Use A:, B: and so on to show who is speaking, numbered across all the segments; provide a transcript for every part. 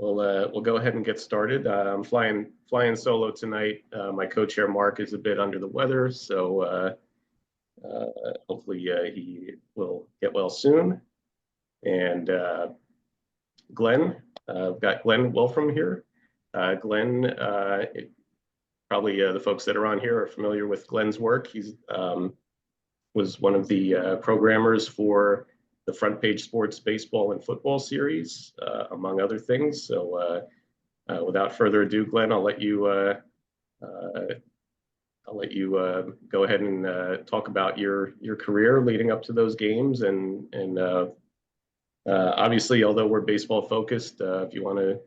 A: We'll go ahead and get started. I'm flying solo tonight. My co-chair Mark is a bit under the weather, so hopefully he will get well soon. And Glenn, I've got Glen Wolfram here. Glenn, probably the folks that are on here are familiar with Glenn's work. He's was one of the programmers for the Front Page Sports Baseball and Football series, among other things. So without further ado, Glenn, I'll let you go ahead and talk about your career leading up to those games, and obviously, although we're baseball focused, if you want to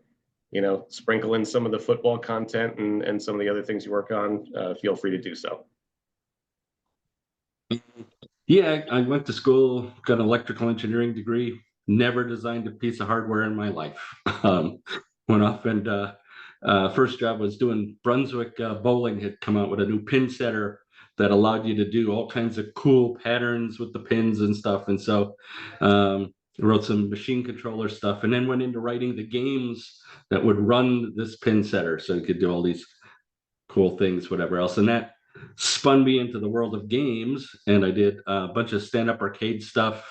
A: sprinkle in some of the football content and some of the other things you work on, feel free to do so.
B: Yeah, I went to school, got an electrical engineering degree, never designed a piece of hardware in my life. Went off and first job was doing Brunswick Bowling had come out with a new pin setter that allowed you to do all kinds of cool patterns with the pins and stuff. And so wrote some machine controller stuff, and then went into writing the games that would run this pin setter so you could do all these cool things, whatever else. And that spun me into the world of games, and I did a bunch of stand-up arcade stuff.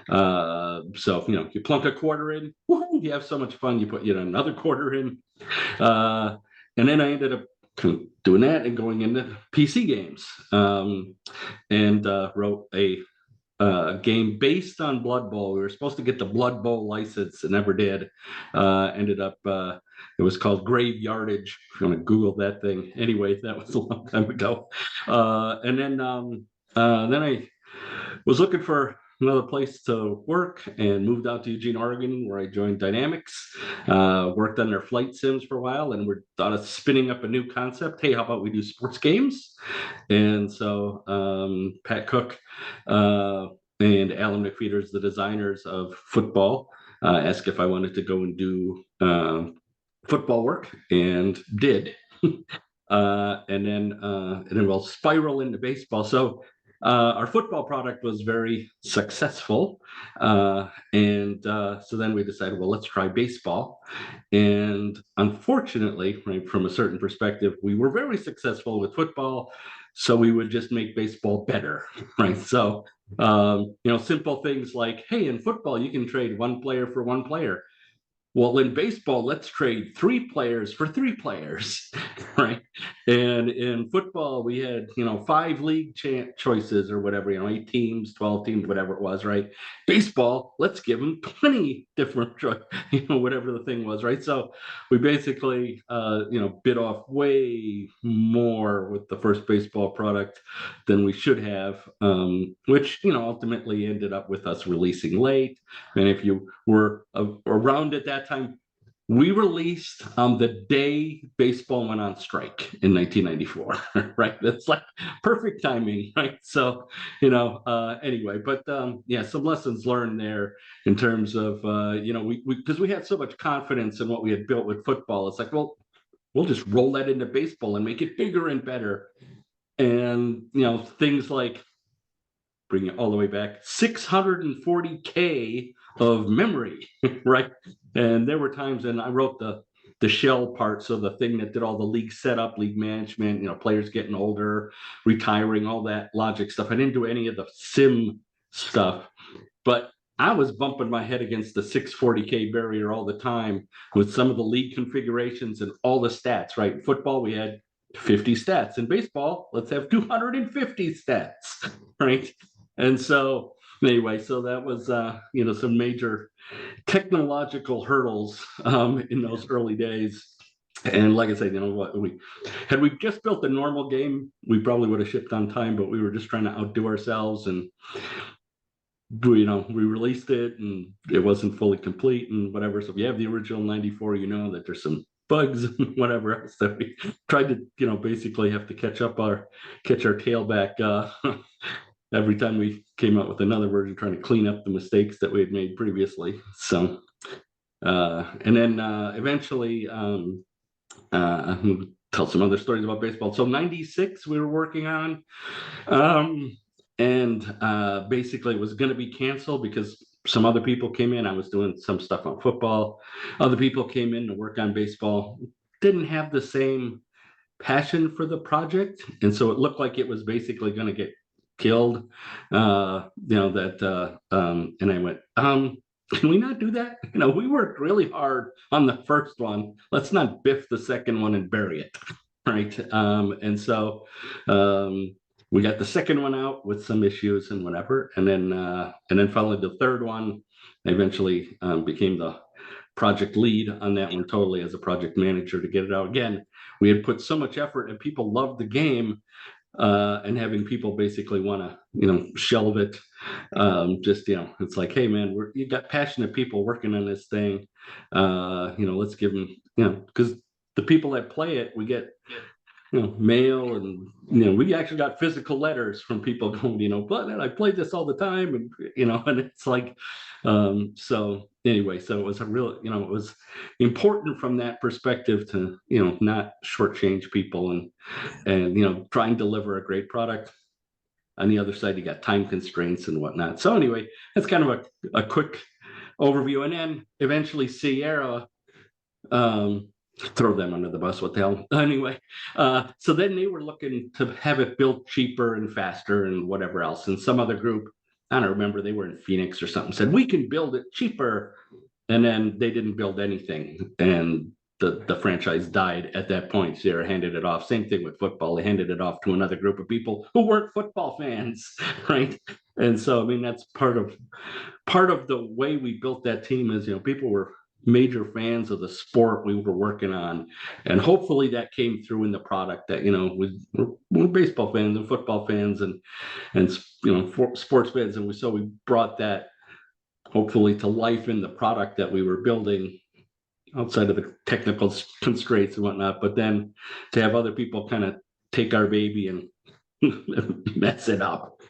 B: So you plunk a quarter in, you have so much fun, you put another quarter in, and then I ended up doing that and going into PC games, and wrote a game based on Blood Bowl. We were supposed to get the Blood Bowl license and never did. Ended up it was called Graveyardage. If you want to Google that thing. Anyway, that was a long time ago. And then I was looking for another place to work and moved out to Eugene, Oregon, where I joined Dynamics. Worked on their flight sims for a while, and we thought of spinning up a new concept. Hey, how about we do sports games? And so Pat Cook and Alan McFeeters, the designers of football, asked if I wanted to go and do football work, and did. And then we'll spiral into baseball. So our football product was very successful, and so then we decided, well, let's try baseball. And unfortunately, right, from a certain perspective, we were very successful with football, so we would just make baseball better, right? So simple things like, hey, in football you can trade one player for one player. Well, in baseball, let's trade 3 players for 3 players, right? And in football, we had, 5 league choices or whatever, 8 teams, 12 teams, whatever it was, right? Baseball, let's give them 20 different, whatever the thing was, right? So we basically, bit off way more with the first baseball product than we should have, which, ultimately ended up with us releasing late. And if you were around at that time, we released on the day baseball went on strike in 1994, right? That's like perfect timing, right? So, anyway, but yeah, some lessons learned there in terms of, because we had so much confidence in what we had built with football. It's like, well, we'll just roll that into baseball and make it bigger and better. And, things like, bring it all the way back, 640K of memory, right? And there were times, and I wrote the shell part, so the thing that did all the league setup, league management, players getting older, retiring, all that logic stuff. I didn't do any of the sim stuff, but I was bumping my head against the 640K barrier all the time with some of the league configurations and all the stats, right? In football, we had 50 stats. In baseball, let's have 250 stats, right? And so anyway, so that was, some major technological hurdles in those early days. And like I said, had we just built a normal game, we probably would have shipped on time, but we were just trying to outdo ourselves, and we released it and it wasn't fully complete and whatever. So if you have the original 94, that there's some bugs and whatever else that we tried to, basically have to catch our tail back every time we came out with another version, trying to clean up the mistakes that we had made previously. So, and then eventually, I'll tell some other stories about baseball. So 96 we were working on, and basically it was going to be canceled because some other people came in. I was doing some stuff on football. Other people came in to work on baseball. Didn't have the same passion for the project, and so it looked like it was basically going to get killed. And I went, can we not do that? We worked really hard on the first one. Let's not biff the second one and bury it, right? And so we got the second one out with some issues and whatever, and then followed the third one. I eventually became the project lead on that one totally as a project manager to get it out. Again, we had put so much effort and people loved the game, and having people basically want to, shelve it. It's like, hey man, you got passionate people working on this thing. Let's give them, because the people that play it, we get, mail, and we actually got physical letters from people going, but I played this all the time, and and it's like, so anyway, so it was a real, it was important from that perspective to not shortchange people, and try and deliver a great product. On the other side, you got time constraints and whatnot. So anyway, that's kind of a quick overview, and then eventually Sierra. Throw them under the bus, what the hell. Anyway, so then they were looking to have it built cheaper and faster and whatever else. And some other group, I don't remember, they were in Phoenix or something, said, we can build it cheaper. And then they didn't build anything. And the franchise died at that point. Sierra handed it off. Same thing with football. They handed it off to another group of people who weren't football fans, right? And so, I mean, that's part of the way we built that team is, people were major fans of the sport we were working on, and hopefully that came through in the product that we're baseball fans and football fans and sports fans, and we brought that hopefully to life in the product that we were building outside of the technical constraints and whatnot. But then to have other people kind of take our baby and mess it up,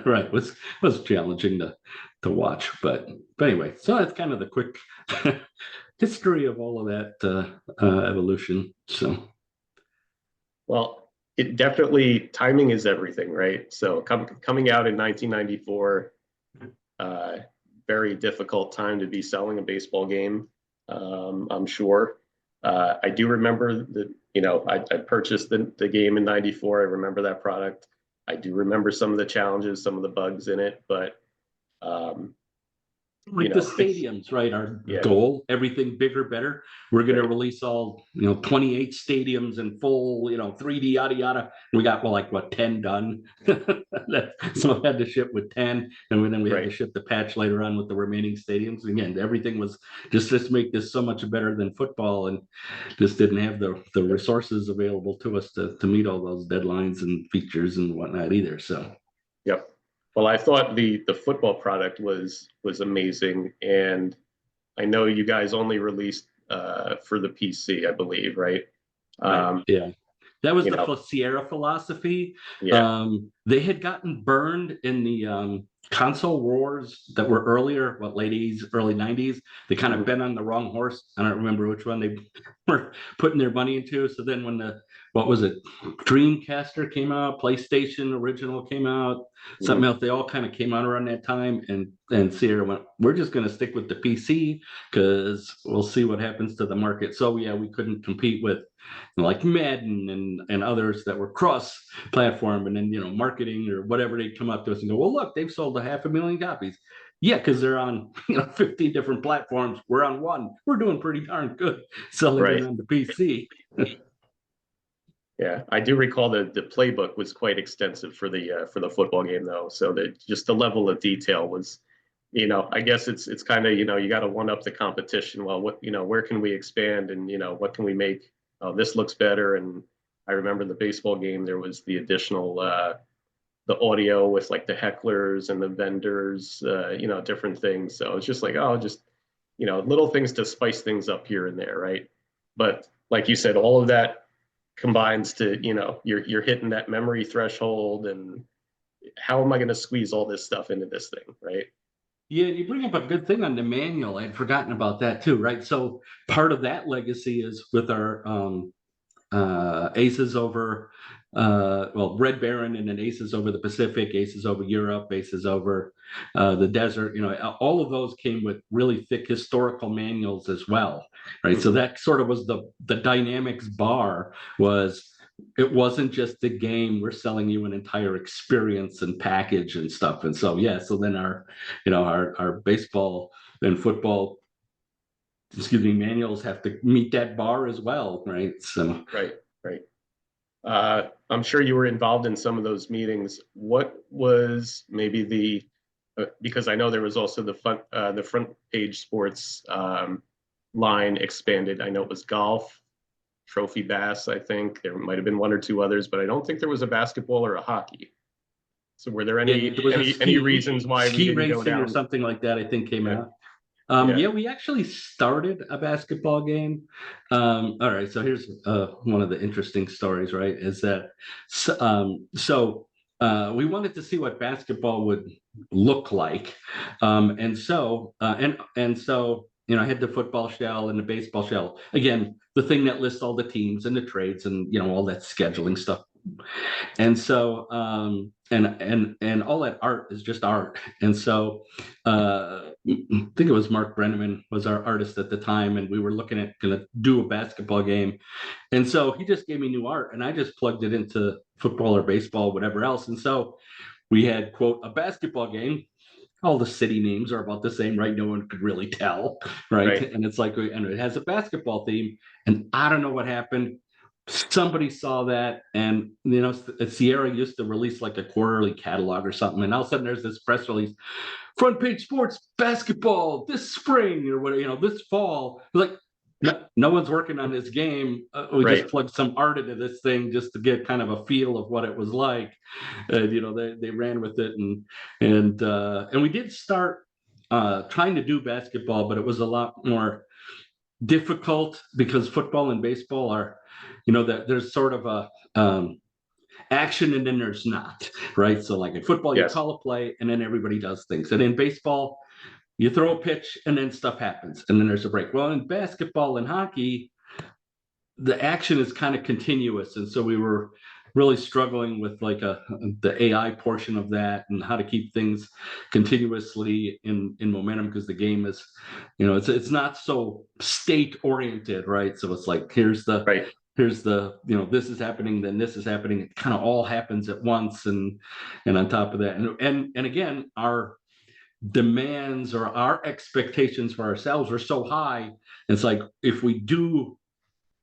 B: right, was challenging to watch, but anyway, so that's kind of the quick history of all of that evolution. So,
A: well, it definitely, timing is everything, right? So coming out in 1994, very difficult time to be selling a baseball game. I'm sure. I do remember that, I purchased the game in 94. I remember that product. I do remember some of the challenges, some of the bugs in it, but
B: like the stadiums, right? Our goal, everything bigger, better. We're going to release all, 28 stadiums in full, 3D, yada, yada. We got, 10 done. So I had to ship with 10. And then we had to ship the patch later on with the remaining stadiums. Again, everything was just make this so much better than football, and just didn't have the resources available to us to meet all those deadlines and features and whatnot either. So,
A: yep. Well, I thought the football product was amazing, and I know you guys only released for the PC, I believe, right?
B: Yeah, that was the Sierra philosophy.
A: Yeah.
B: They had gotten burned in the console wars that were earlier, late 80s, early 90s. They kind of been on the wrong horse. I don't remember which one they were putting their money into. So then when Dreamcaster came out, PlayStation original came out, something else, they all kind of came out around that time, and Sierra went, we're just going to stick with the PC because we'll see what happens to the market. So yeah, we couldn't compete with like Madden and others that were cross-platform, and then marketing or whatever, they'd come up to us and go, well, look, they've sold 500,000 copies. Yeah, because they're on 15 different platforms. We're on one. We're doing pretty darn good selling it on the PC.
A: Yeah, I do recall that the playbook was quite extensive for the football game, though. So that just the level of detail was, I guess it's kind of, you got to one up the competition. Well, where can we expand, and what can we make? Oh, this looks better. And I remember the baseball game, there was the additional the audio with like the hecklers and the vendors, different things. So it's just like, little things to spice things up here and there, right? But like you said, all of that combines to, you're hitting that memory threshold, and how am I going to squeeze all this stuff into this thing, right?
B: Yeah, you bring up a good thing on the manual. I'd forgotten about that too, right? So part of that legacy is with our aces over, Red Baron, and then aces over the Pacific, aces over Europe, aces over the desert. All of those came with really thick historical manuals as well, right? So that sort of was the dynamics bar. It wasn't just a game. We're selling you an entire experience and package and stuff. And so so then our baseball and football, manuals have to meet that bar as well, right? So
A: Right, right. I'm sure you were involved in some of those meetings. What was maybe because I know there was also the front page sports line expanded. I know it was golf, trophy bass. I think there might have been one or two others, but I don't think there was a basketball or a hockey. So were there
B: there was
A: any reasons why we
B: ski
A: didn't go
B: racing or
A: down?
B: something like that, I think, came
A: Yeah,
B: out.
A: yeah,
B: We actually started a basketball game. All right, so here's one of the interesting stories, right? Is that we wanted to see what basketball would look like, and so I had the football shell and the baseball shell. Again, the thing that lists all the teams and the trades and all that scheduling stuff. And so and all that art is just art. And so I think it was Mark Brenneman was our artist at the time, and we were looking at gonna do a basketball game. And so he just gave me new art, and I just plugged it into football or baseball, whatever else. And so we had, quote, a basketball game. All the city names are about the same, right? No one could really tell, right?
A: right.
B: And it's like, and it has a basketball theme, and I don't know what happened. Somebody saw that, and Sierra used to release like a quarterly catalog or something, and all of a sudden there's this press release: front page sports basketball this spring or what, this fall. Like, no one's working on this game. We
A: Right.
B: just plugged some art into this thing just to get kind of a feel of what it was like. And they ran with it, and we did start trying to do basketball, but it was a lot more difficult because football and baseball are, that there's sort of a action and then there's not, right? So like in football, you
A: Yes.
B: call a play and then everybody does things. And in baseball, you throw a pitch and then stuff happens and then there's a break. Well, in basketball and hockey, the action is kind of continuous. And so we were really struggling with like the AI portion of that and how to keep things continuously in momentum, because the game is, it's not so state oriented, right? So it's like, here's the
A: Right.
B: this is happening, then this is happening. It kind of all happens at once. And on top of that, and again, our demands or our expectations for ourselves are so high. It's like, if we do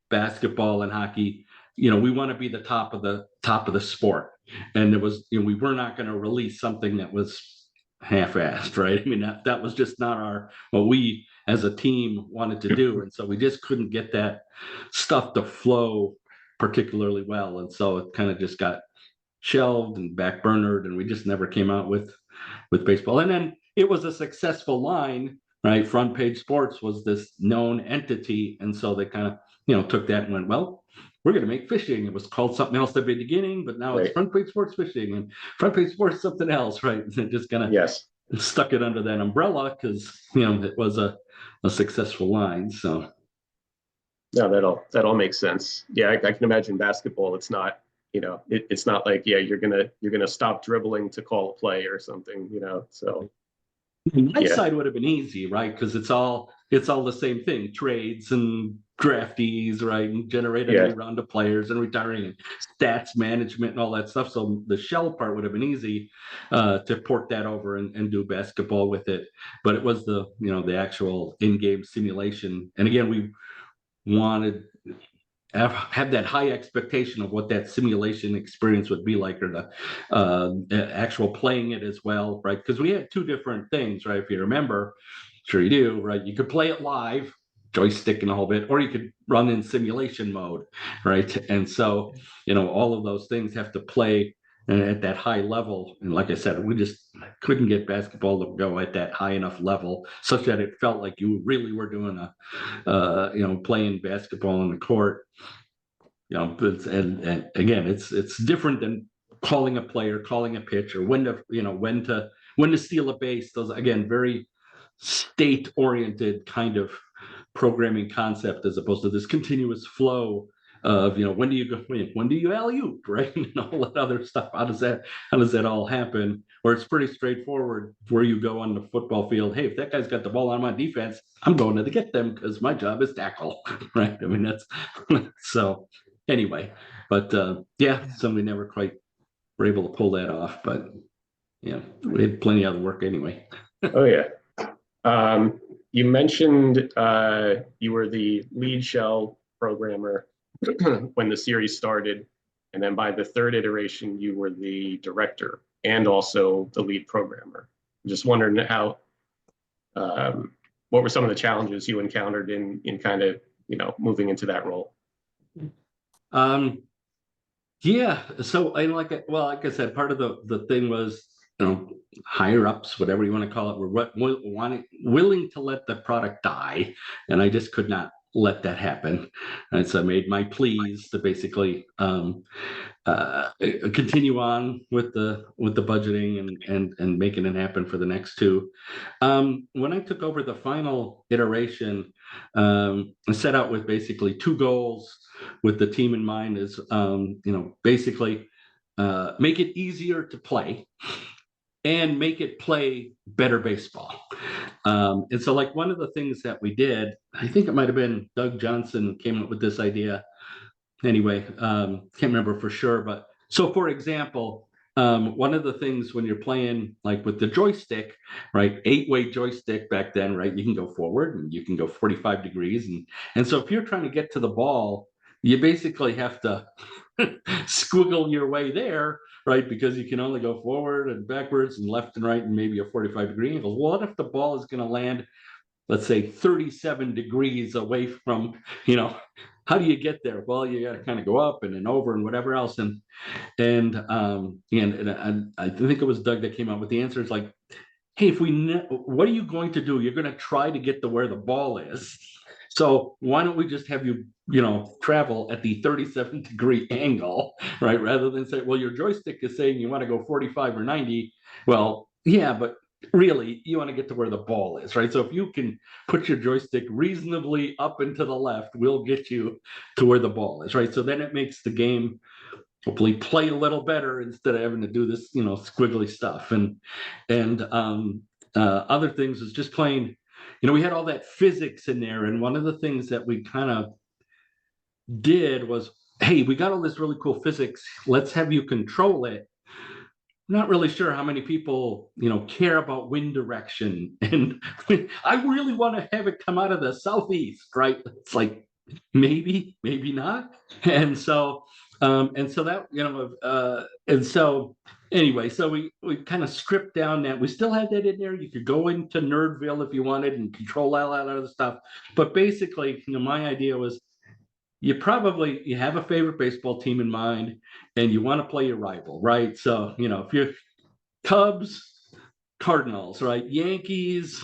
B: basketball and hockey, we want to be the top of the sport. And it was, we were not going to release something that was half-assed, right? I mean, that was just not what we as a team wanted to do. And so we just couldn't get that stuff to flow particularly well. And so it kind of just got shelved and backburnered, and we just never came out with baseball. And then it was a successful line, right? Front Page Sports was this known entity. And so they kind of, took that and went, well, we're going to make fishing. It was called something else at the beginning, but now it's Front Page Sports Fishing and Front Page Sports something else, right? And just kind of
A: Yes.
B: stuck it under that umbrella because, it was a successful line. So.
A: No, that all makes sense. Yeah, I can imagine basketball. It's not, it's not like, yeah, you're gonna stop dribbling to call a play or something, So
B: my side would have been easy, right? Because it's all the same thing: trades and draftees, right? And generating a new round of players and retiring and stats management and all that stuff. So the shell part would have been easy to port that over and do basketball with it. But it was the actual in-game simulation. And again, we wanted have that high expectation of what that simulation experience would be like, or the actual playing it as well, right? Because we had two different things, right? If you remember, sure you do, right? You could play it live, joystick and a whole bit, or you could run in simulation mode, right? And so, all of those things have to play at that high level. And like I said, we just couldn't get basketball to go at that high enough level such that it felt like you really were doing playing basketball on the court. And again, it's different than calling a play or calling a pitch, or when to steal a base. Those, again, very state oriented kind of programming concept, as opposed to this continuous flow of, when do you go, when do you alley-oop, right? And all that other stuff. How does that all happen? Or it's pretty straightforward where you go on the football field. Hey, if that guy's got the ball on my defense, I'm going to get them because my job is tackle, right? I mean, that's so anyway, but yeah, so we never quite were able to pull that off, but yeah, we had plenty of other work anyway.
A: Oh yeah. You mentioned you were the lead shell programmer when the series started, and then by the third iteration, you were the director and also the lead programmer. I'm just wondering what were some of the challenges you encountered in kind of moving into that role?
B: Um, yeah, so I like I said, part of the thing was, higher ups, whatever you want to call it, were willing to let the product die, and I just could not let that happen. And so I made my pleas to basically continue on with the budgeting and making it happen for the next two. When I took over the final iteration, I set out with basically two goals with the team in mind: is basically make it easier to play and make it play better baseball. And so, like, one of the things that we did, I think it might have been Doug Johnson who came up with this idea. Anyway, can't remember for sure, but so for example, one of the things when you're playing like with the joystick, right, 8-way joystick back then, right, you can go forward and you can go 45 degrees, and so if you're trying to get to the ball, you basically have to squiggle your way there, right, because you can only go forward and backwards and left and right and maybe a 45-degree angle. Well, what if the ball is going to land, let's say, 37 degrees away from, how do you get there? Well, you got to kind of go up and then over and whatever else. And I think it was Doug that came up with the answer. It's like, hey, what are you going to do? You're going to try to get to where the ball is. So why don't we just have you, travel at the 37-degree angle, right? Rather than say, well, your joystick is saying you want to go 45 or 90. Well, yeah, but really you want to get to where the ball is, right? So if you can put your joystick reasonably up and to the left, we'll get you to where the ball is, right? So then it makes the game hopefully play a little better instead of having to do this, squiggly stuff. And other things is just playing, we had all that physics in there. And one of the things that we kind of did was, hey, we got all this really cool physics. Let's have you control it. Not really sure how many people, care about wind direction. And I really want to have it come out of the southeast, right? It's like, maybe not. And so that, and so anyway, so we kind of stripped down that. We still had that in there. You could go into Nerdville if you wanted and control all that other stuff. But basically, my idea was, you have a favorite baseball team in mind and you want to play your rival, right? So, if you're Cubs, Cardinals, right? Yankees,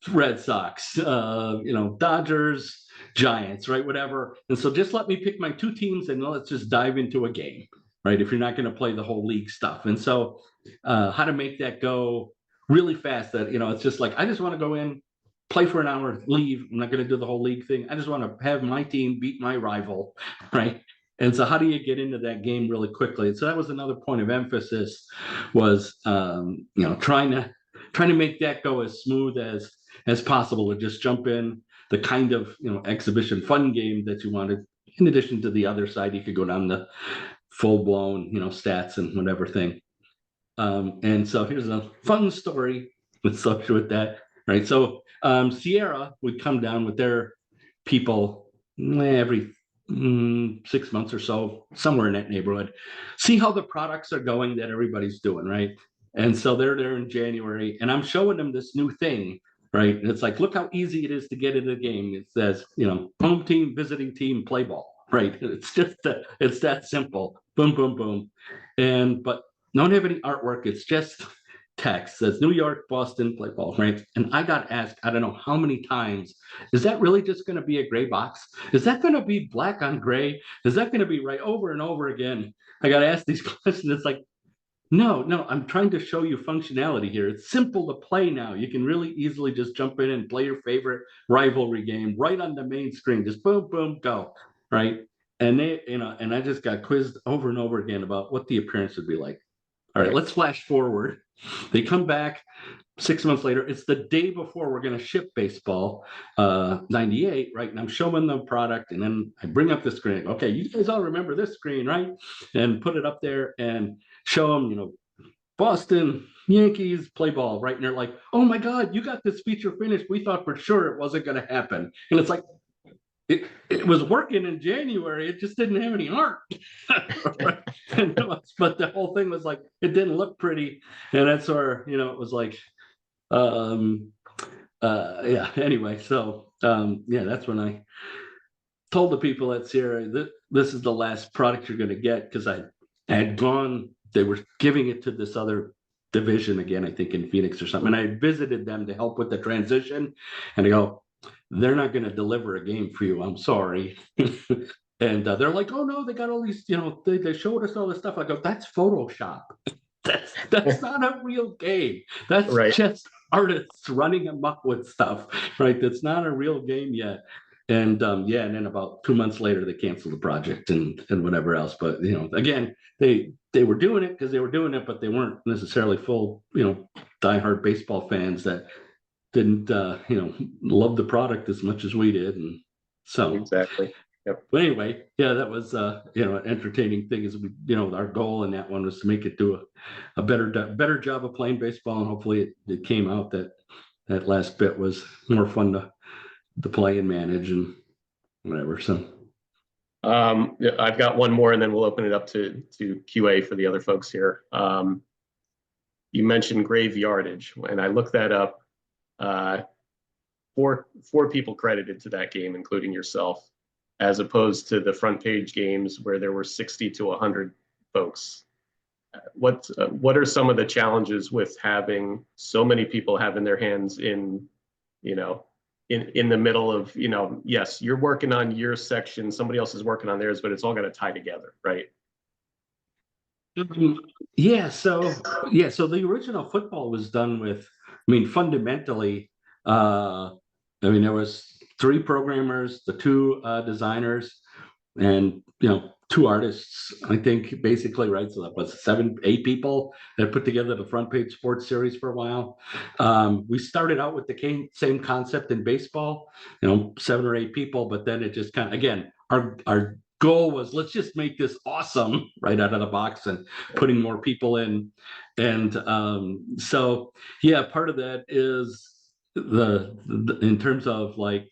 B: Red Sox, Dodgers, Giants, right? Whatever. And so just let me pick my two teams and let's just dive into a game, right? If you're not going to play the whole league stuff. And so how to make that go really fast that, it's just like, I just want to go in, play for an hour, leave. I'm not going to do the whole league thing. I just want to have my team beat my rival, right? And so how do you get into that game really quickly? And so that was another point of emphasis was, trying to make that go as smooth as possible, to just jump in the kind of, exhibition fun game that you wanted. In addition to the other side, you could go down the full blown, stats and whatever thing. And so here's a fun story associated with that, right? So Sierra would come down with their people every 6 months or so, somewhere in that neighborhood, see how the products are going that everybody's doing, right? And so they're there in January, and I'm showing them this new thing, right? And it's like, look how easy it is to get into the game. It says, home team, visiting team, play ball, right? It's just it's that simple. Boom, boom, boom. But don't have any artwork. It's just text. It says New York, Boston, play ball, right? And I got asked, I don't know how many times, is that really just going to be a gray box? Is that going to be black on gray? Is that going to be right over and over again? I got asked these questions. It's like, no, I'm trying to show you functionality here. It's simple to play now. You can really easily just jump in and play your favorite rivalry game right on the main screen. Just boom, boom, go, right? and they, and I just got quizzed over and over again about what the appearance would be like. All right,
A: Right.
B: let's flash forward. They come back 6 months later. It's the day before we're going to ship baseball 98, right? And I'm showing them the product, and then I bring up the screen. Okay, you guys all remember this screen, right? And put it up there and show them, Boston Yankees play ball, right? And they're like, oh my God, you got this feature finished. We thought for sure it wasn't going to happen. And it's like, it was working in January. It just didn't have any art. But the whole thing was like, it didn't look pretty. And that's where, it was like, um, yeah, anyway. So, yeah, that's when I told the people at Sierra that this is the last product you're going to get, because I had gone, they were giving it to this other division again, I think in Phoenix or something. And I visited them to help with the transition. And I go, they're not going to deliver a game for you. I'm sorry. And they're like, oh no, they got all these, they showed us all this stuff. I go, that's Photoshop. That's not a real game. That's
A: Right.
B: just artists running amok with stuff, right? That's not a real game yet. And yeah, and then about 2 months later, they canceled the project and whatever else. But again, they were doing it because they were doing it, but they weren't necessarily full, diehard baseball fans that didn't love the product as much as we did. And so
A: Exactly. Yep.
B: but anyway, yeah, that was an entertaining thing. Is our goal in that one was to make it do a better job of playing baseball, and hopefully it came out that last bit was more fun to play and manage and whatever. So
A: Yeah, I've got one more, and then we'll open it up to QA for the other folks here. You mentioned graveyardage, and I looked that up. Four people credited to that game, including yourself, as opposed to the front page games where there were 60 to 100 folks. What are some of the challenges with having so many people having their hands in the middle of, yes, you're working on your section, somebody else is working on theirs, but it's all got to tie together, right?
B: yeah, so the original football was done with, fundamentally, there was 3 programmers, the 2 designers, and 2 artists, I think, basically, right? So that was 7, 8 people that put together the front page sports series for a while. We started out with the same concept in baseball, 7 or 8 people, but then it just kind of, again, our goal was, let's just make this awesome right out of the box, and putting more people in. And so yeah, part of that is the in terms of like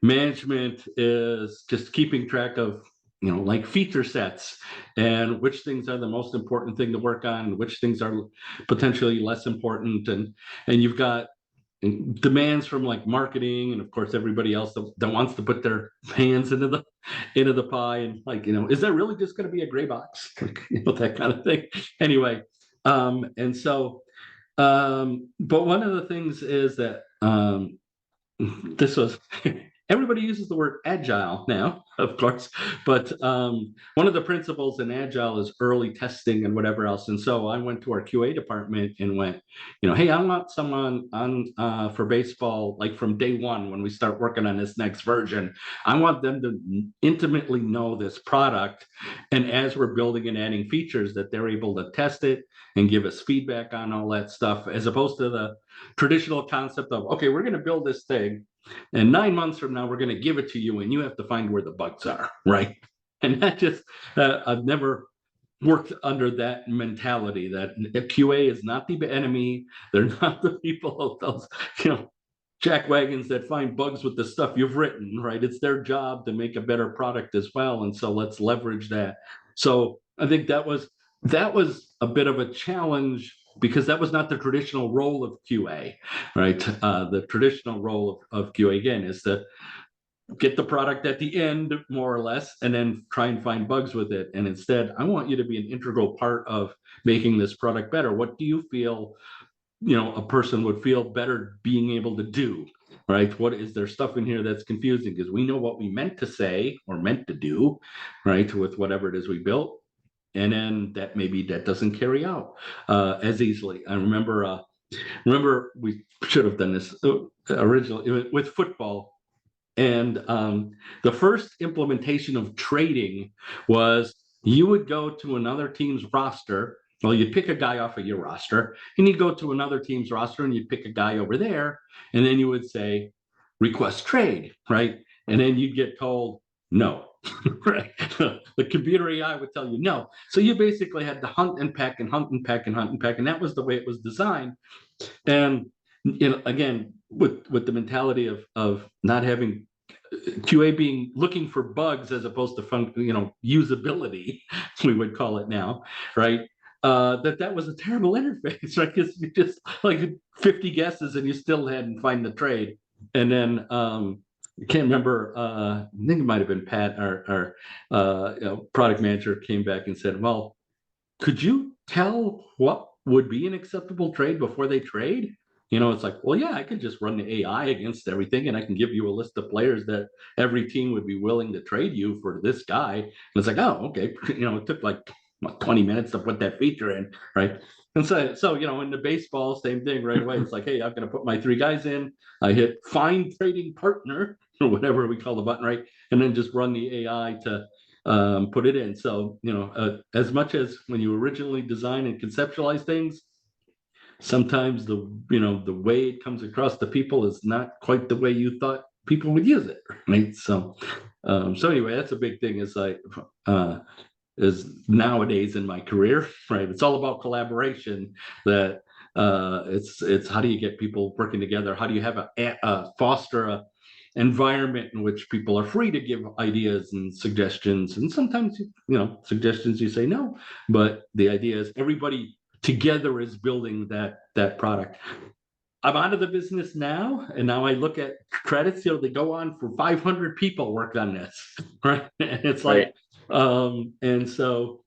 B: management is just keeping track of like feature sets and which things are the most important thing to work on, which things are potentially less important, and you've got demands from like marketing and of course everybody else that wants to put their hands into the pie, and like is that really just going to be a gray box? That kind of thing. Anyway, and so but one of the things is that this was everybody uses the word agile now, of course, but one of the principles in agile is early testing and whatever else. And so I went to our QA department and went, hey, I want someone on for baseball, like from day one when we start working on this next version. I want them to intimately know this product, and as we're building and adding features, that they're able to test it and give us feedback on all that stuff, as opposed to the traditional concept of, okay, we're going to build this thing, and 9 months from now, we're going to give it to you, and you have to find where the bugs are, right? And that just, I've never worked under that mentality that QA is not the enemy. They're not the people, those, jack wagons that find bugs with the stuff you've written, right? It's their job to make a better product as well. And so let's leverage that. So I think that was a bit of a challenge, because that was not the traditional role of QA, right? The traditional role of QA, again, is to get the product at the end, more or less, and then try and find bugs with it. And instead, I want you to be an integral part of making this product better. What do you feel, a person would feel better being able to do, right? What is there stuff in here that's confusing? Because we know what we meant to say or meant to do, right, with whatever it is we built. And then that doesn't carry out as easily. I remember we should have done this originally with football. And the first implementation of trading was you would go to another team's roster. Well, you'd pick a guy off of your roster, and you'd go to another team's roster, and you'd pick a guy over there, and then you would say, request trade, right? And then you'd get told no. Right? The computer AI would tell you no. So you basically had to hunt and peck and hunt and peck and hunt and peck, and that was the way it was designed. And again, with the mentality of not having QA being looking for bugs as opposed to usability, we would call it now, right? That was a terrible interface, right? Because you just like 50 guesses and you still hadn't find the trade. And then I can't remember. I think it might have been Pat, our product manager, came back and said, "Well, could you tell what would be an acceptable trade before they trade?" It's like, well, yeah, I could just run the AI against everything, and I can give you a list of players that every team would be willing to trade you for this guy. And it's like, oh, okay. It took like 20 minutes to put that feature in, right? And so in the baseball, same thing right away. It's like, hey, I'm going to put my 3 guys in. I hit find trading partner or whatever we call the button, right? And then just run the AI to put it in. So, as much as when you originally design and conceptualize things, sometimes the way it comes across to people is not quite the way you thought people would use it, right? So anyway, that's a big thing. Is nowadays in my career, right? It's all about collaboration. That it's how do you get people working together? How do you have foster a environment in which people are free to give ideas and suggestions? And sometimes suggestions you say no, but the idea is everybody together is building that product. I'm out of the business now, and now I look at credits. They go on for 500 people work on this, right? And it's like, and so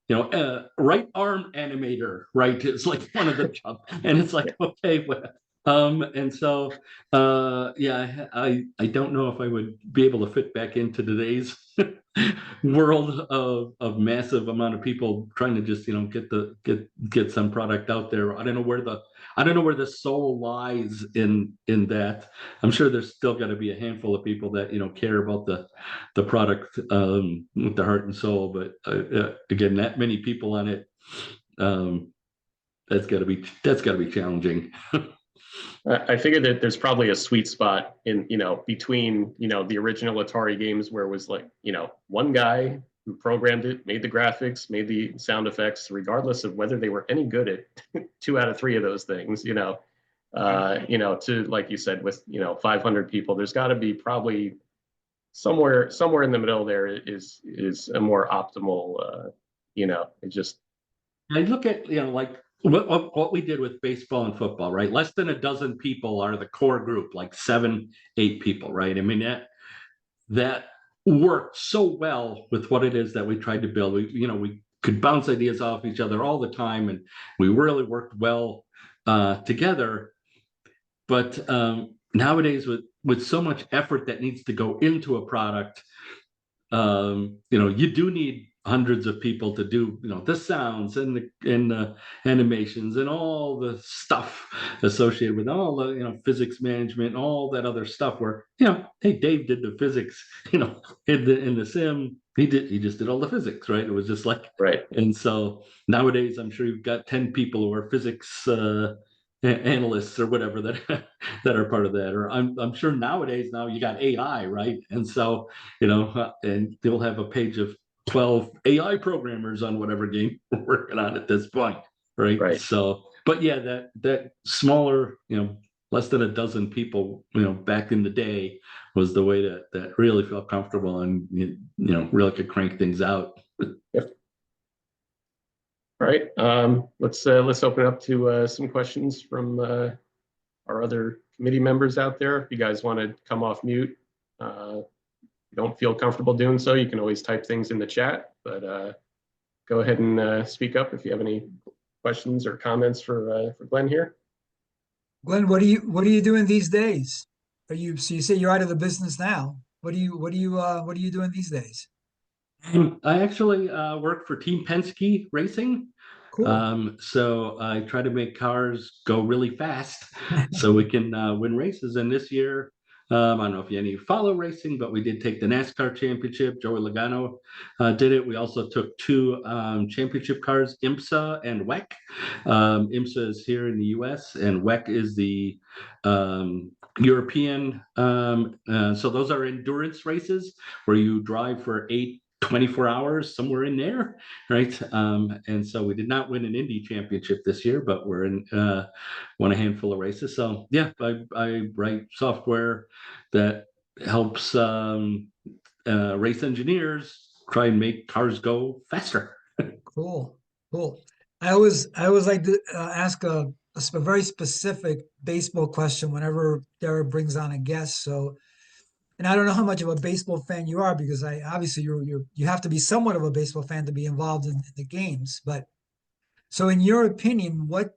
B: right arm animator, right? It's like one of the jobs, and it's like, okay, well, and so yeah, I don't know if I would be able to fit back into today's world of massive amount of people trying to just get some product out there. I don't know where the soul lies in that. I'm sure there's still got to be a handful of people that care about the product with the heart and soul, but again, that many people on it, that's got to be challenging.
A: I figured that there's probably a sweet spot in, between, the original Atari games where it was like, one guy who programmed it, made the graphics, made the sound effects, regardless of whether they were any good at 2 out of 3 of those things, to, like you said, with, 500 people, there's got to be probably somewhere in the middle there is a more optimal, it just.
B: I look at, like what we did with baseball and football, right? Less than a dozen people are the core group, like 7, 8 people, right? I mean, that worked so well with what it is that we tried to build. We could bounce ideas off each other all the time, and we really worked well together. But nowadays, with so much effort that needs to go into a product, you do need hundreds of people to do the sounds and the animations and all the stuff associated with all the physics management and all that other stuff where hey, Dave did the physics in the sim. He just did all the physics, right? It was just like,
A: right.
B: And so nowadays I'm sure you've got 10 people who are physics analysts or whatever that that are part of that. Or I'm sure nowadays now you got AI, right? And so and they'll have a page of 12 AI programmers on whatever game we're working on at this point, right?
A: Right.
B: So, but yeah, that smaller, less than a dozen people, back in the day was the way that really felt comfortable and really could crank things out.
A: Yep. All right. Let's open up to some questions from our other committee members out there. If you guys want to come off mute, don't feel comfortable doing so, you can always type things in the chat, but go ahead and speak up if you have any questions or comments for Glen here.
C: Glen, what are you doing these days? So you say you're out of the business now. What are you doing these days?
B: I actually work for Team Penske Racing.
C: Cool.
B: So I try to make cars go really fast so we can win races. And this year I don't know if you any follow racing, but we did take the NASCAR championship. Joey Logano did it. We also took two championship cars, IMSA and WEC. IMSA is here in the US, and WEC is the European. So those are endurance races where you drive for 24 hours, somewhere in there, right? And so we did not win an Indy championship this year, but we're in won a handful of races. So yeah, I write software that helps race engineers try and make cars go faster.
C: Cool, cool. I always like to ask a very specific baseball question whenever Derek brings on a guest. So, and I don't know how much of a baseball fan you are, because I obviously you have to be somewhat of a baseball fan to be involved in the games. But so, in your opinion, what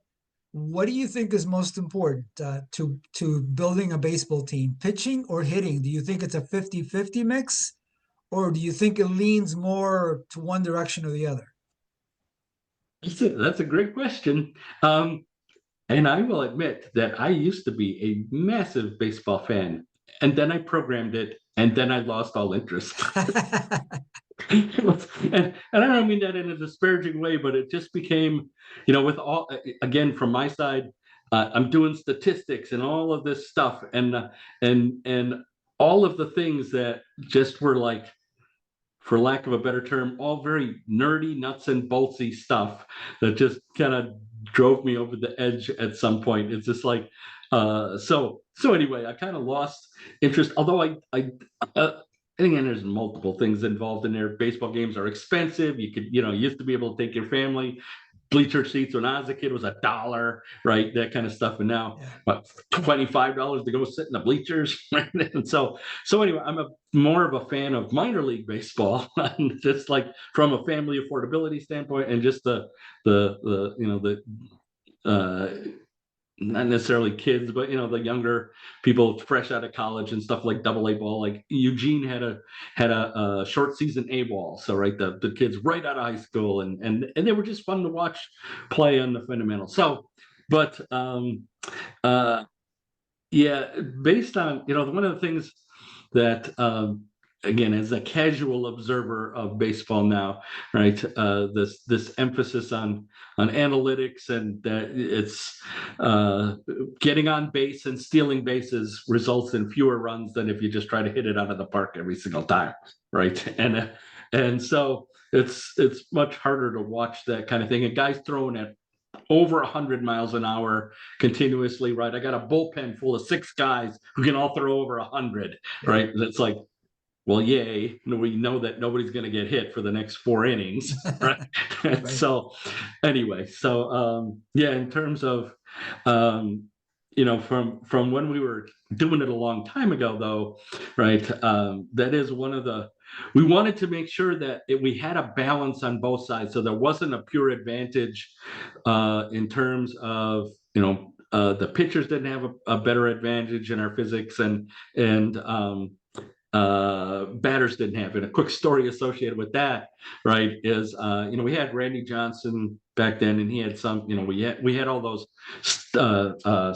C: do you think is most important to building a baseball team, pitching or hitting? Do you think it's a 50-50 mix, or do you think it leans more to one direction or the other?
B: That's a great question. And I will admit that I used to be a massive baseball fan, and then I programmed it, and then I lost all interest. And I don't mean that in a disparaging way, but it just became, with all, again, from my side, I'm doing statistics and all of this stuff, and all of the things that just were like, for lack of a better term, all very nerdy, nuts and boltsy stuff that just kind of drove me over the edge at some point. It's just like, so anyway, I kind of lost interest. Although I think there's multiple things involved in there. Baseball games are expensive. You could, you used to be able to take your family. Bleacher seats when I was a kid was $1, right? That kind of stuff. And now, what, $25 to go sit in the bleachers, right? And so anyway, I'm more of a fan of minor league baseball, just like from a family affordability standpoint, and just the not necessarily kids, but the younger people fresh out of college and stuff, like AA ball. Like Eugene had a short season A ball, so right, the kids right out of high school, and they were just fun to watch play on the fundamentals. So, but yeah, based on one of the things that again, as a casual observer of baseball now, right? This emphasis on analytics, and that it's getting on base and stealing bases results in fewer runs than if you just try to hit it out of the park every single time, right? And so it's much harder to watch that kind of thing. And guys throwing at over 100 miles an hour continuously, right? I got a bullpen full of 6 guys who can all throw over 100, right? That's like, well, yay, we know that nobody's going to get hit for the next 4 innings, right? Right. So anyway, yeah, in terms of, from when we were doing it a long time ago, though, right, that is one of we wanted to make sure that we had a balance on both sides, so there wasn't a pure advantage in terms of, the pitchers didn't have a better advantage in our physics, and batters didn't have it. A quick story associated with that, right, is we had Randy Johnson back then, and he had some, we had all those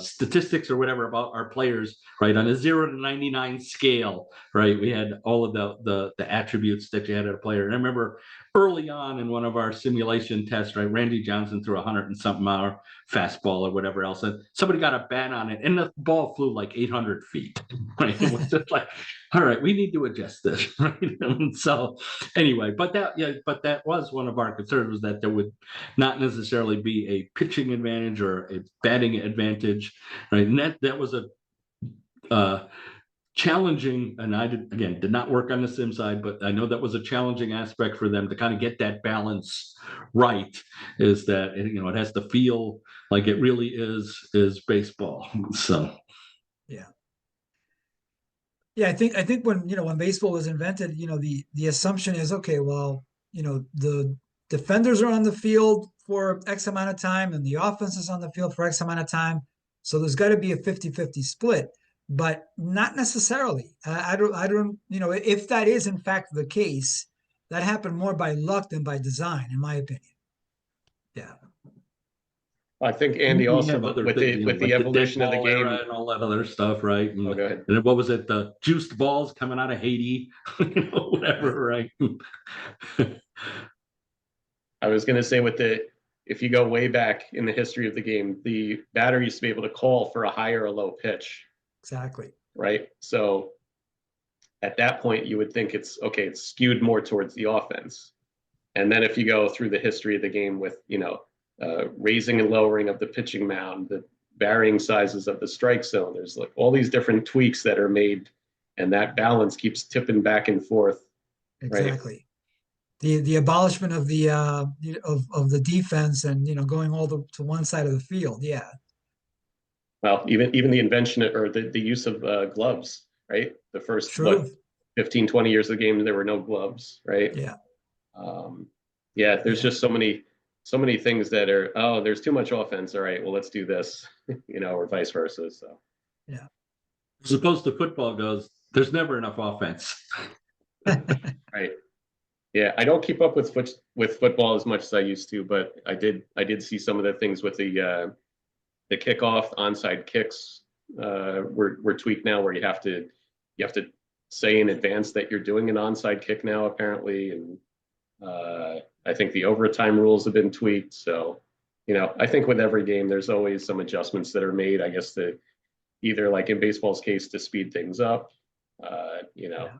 B: statistics or whatever about our players, right, on a 0 to 99 scale, right? We had all of the attributes that you had at a player. And I remember early on in one of our simulation tests, right, Randy Johnson threw 100 and something mile fastball or whatever else, and somebody got a bat on it, and the ball flew like 800 feet. Right? It was just like, all right, we need to adjust this, right? And so anyway, but that was one of our concerns, was that there would not necessarily be a pitching advantage or a batting advantage, right? And that was a challenging, and I did not work on the sim side, but I know that was a challenging aspect for them to kind of get that balance right, is that it has to feel like it really is baseball. So
C: yeah, I think when baseball was invented, the assumption is, okay, well, the defenders are on the field for X amount of time and the offense is on the field for X amount of time, so there's got to be a 50-50 split. But not necessarily. I don't, if that is in fact the case, that happened more by luck than by design, in my opinion. Yeah.
A: I think Andy
B: We
A: also
B: have other
A: with
B: things,
A: the
B: you know,
A: with the
B: like the dead
A: evolution of the
B: ball era
A: game.
B: and all that other stuff, right?
A: Oh, go ahead.
B: And then what was it? The juiced balls coming out of Haiti, whatever, right?
A: I was going to say if you go way back in the history of the game, the batter used to be able to call for a high or a low pitch,
C: Exactly.
A: right? So at that point, you would think it's okay, it's skewed more towards the offense. And then if you go through the history of the game with, raising and lowering of the pitching mound, the varying sizes of the strike zone, there's like all these different tweaks that are made, and that balance keeps tipping back and forth, right?
C: Exactly. The abolishment of the of the defense and going to one side of the field. Yeah.
A: Well, even the invention or the use of gloves, right? The first,
C: True.
A: 15, 20 years of the game, there were no gloves, right?
C: Yeah.
A: Yeah, there's
C: Yeah.
A: just so many things that are, oh, there's too much offense. All right, well, let's do this, or vice versa. So,
C: Yeah.
B: As opposed to football goes, there's never enough offense.
A: right. Yeah, I don't keep up with football as much as I used to, but I did see some of the things with the kickoff onside kicks were tweaked now, where you have to say in advance that you're doing an onside kick now, apparently, and I think the overtime rules have been tweaked. So, I think with every game, there's always some adjustments that are made, I guess, to either, like in baseball's case, to speed things up,
C: Yeah.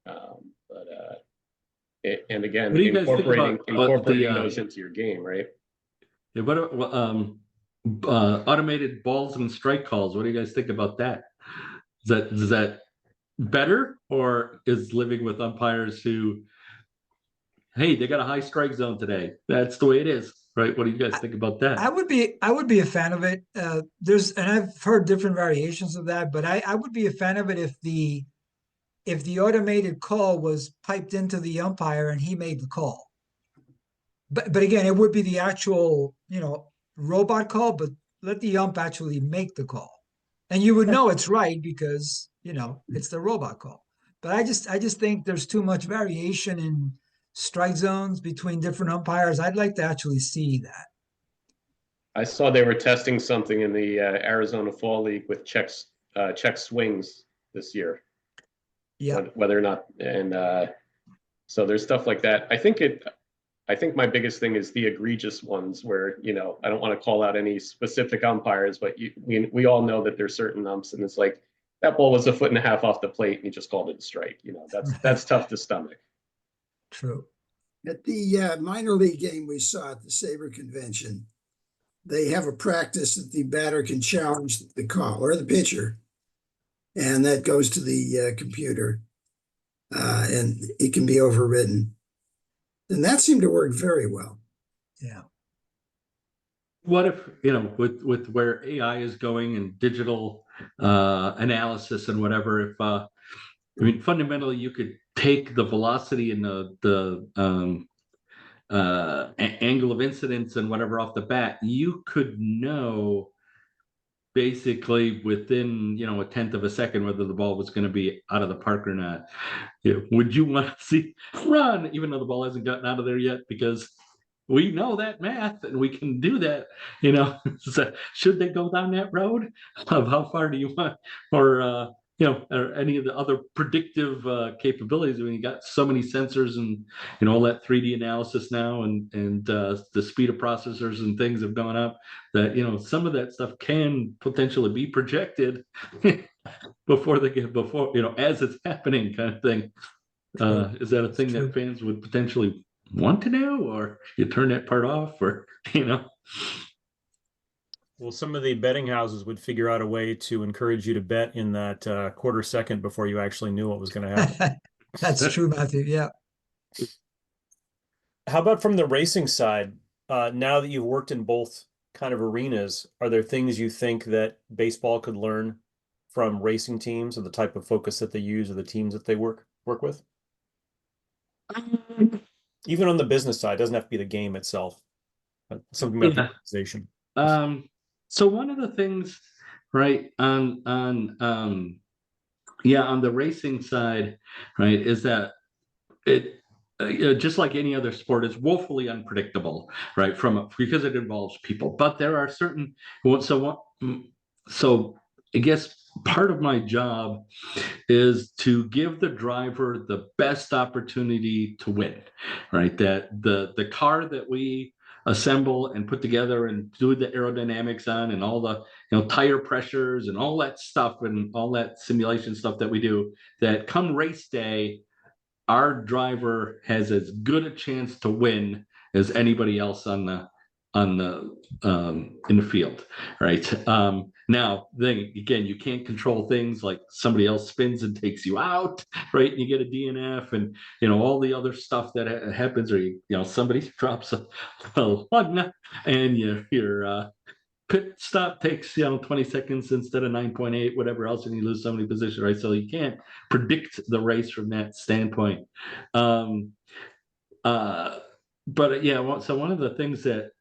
A: but and again,
B: What do you guys think about
A: incorporating those into your game, right?
B: Automated balls and strike calls? What do you guys think about that? Is that better, or is living with umpires who, hey, they got a high strike zone today, that's the way it is, right? What do you guys think about that?
C: I would be a fan of it. And I've heard different variations of that, but I would be a fan of it if the automated call was piped into the umpire and he made the call. But again, it would be the actual, robot call, but let the ump actually make the call. And you would know it's right because, it's the robot call. But I just think there's too much variation in strike zones between different umpires. I'd like to actually see that.
A: I saw they were testing something in the Arizona Fall League with check swings this year.
C: Yeah.
A: Whether or not, and so there's stuff like that. I think my biggest thing is the egregious ones where, I don't want to call out any specific umpires, but we all know that there's certain umps, and it's like that ball was 1.5 feet off the plate and you just called it a strike. That's tough to stomach.
C: True.
D: At the minor league game we saw at the SABR convention, they have a practice that the batter can challenge the call or the pitcher, and that goes to the computer, and it can be overridden. And that seemed to work very well.
C: Yeah.
B: What if, with where AI is going and digital analysis and whatever, if fundamentally you could take the velocity and the angle of incidence and whatever off the bat, you could know basically within 1/10 of a second whether the ball was going to be out of the park or not. Would you want to see run even though the ball hasn't gotten out of there yet, because we know that math and we can do that? So should they go down that road of how far do you want, or or any of the other predictive capabilities? When you got so many sensors and all that 3D analysis now, and the speed of processors and things have gone up, that some of that stuff can potentially be projected before as it's happening, kind of thing. Is that a thing that fans would potentially want to know, or you turn that part off, or
E: Well, some of the betting houses would figure out a way to encourage you to bet in that quarter second before you actually knew what was going to happen.
C: That's true, Matthew. Yeah.
E: How about from the racing side? Now that you've worked in both kind of arenas, are there things you think that baseball could learn from racing teams, or the type of focus that they use, or the teams that they work with? Even on the business side, it doesn't have to be the game itself. Something about the organization.
B: So one of the things, right, on the racing side, right, is that just like any other sport, is woefully unpredictable, right? Because it involves people. But there are certain so I guess part of my job is to give the driver the best opportunity to win, right? That the car that we assemble and put together and do the aerodynamics on, and all the tire pressures and all that stuff and all that simulation stuff that we do, that come race day, our driver has as good a chance to win as anybody else in the field, right? Now, then again, you can't control things like somebody else spins and takes you out, right? And you get a DNF, and all the other stuff that happens, or somebody drops a lug, and your pit stop takes 20 seconds instead of 9.8, whatever else, and you lose so many positions, right? So you can't predict the race from that standpoint. But yeah, so one of the things that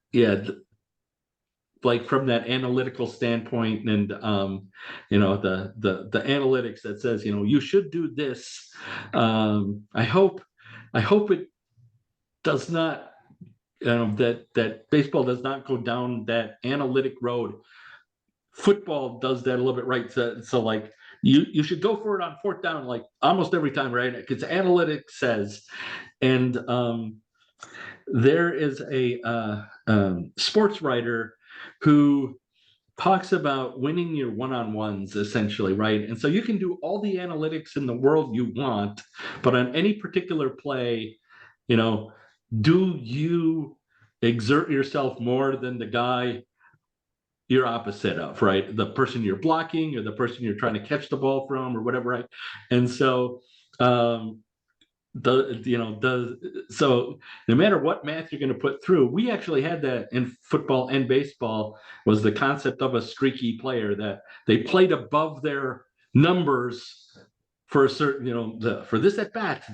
B: like from that analytical standpoint, and the analytics that says you should do this, I hope it does not, that baseball does not go down that analytic road. Football does that a little bit, right? So like you should go for it on fourth down, like almost every time, right? Because analytics says. And there is a sports writer who talks about winning your one-on-ones, essentially, right? And so you can do all the analytics in the world you want, but on any particular play, do you exert yourself more than the guy you're opposite of, right? The person you're blocking, or the person you're trying to catch the ball from, or whatever, right? And so so no matter what math you're going to put through, we actually had that in football and baseball, was the concept of a streaky player, that they played above their numbers for a certain, for this at bat,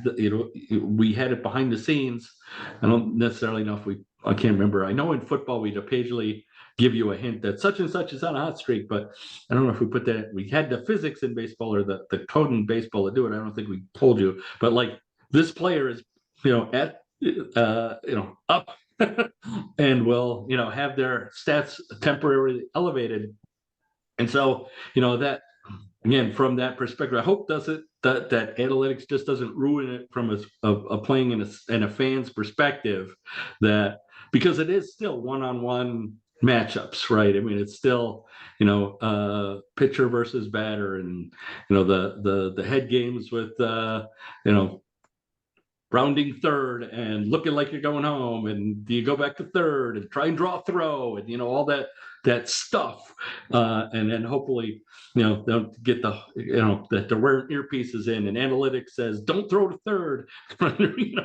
B: we had it behind the scenes. I don't necessarily know I can't remember. I know in football we'd occasionally give you a hint that such and such is on a hot streak, but I don't know if we put that. We had the physics in baseball, or the code in baseball to do it. I don't think we told you, but like, this player is, at, up and will, have their stats temporarily elevated. And so, that, again, from that perspective, I hope that analytics just doesn't ruin it from a playing in a fan's perspective, that, because it is still one-on-one matchups, right? I mean, it's still, pitcher versus batter, and, the head games with, rounding third and looking like you're going home, and do you go back to third and try and draw a throw, and all that stuff, and then hopefully they'll get that they're wearing earpieces in, and analytics says don't throw to third,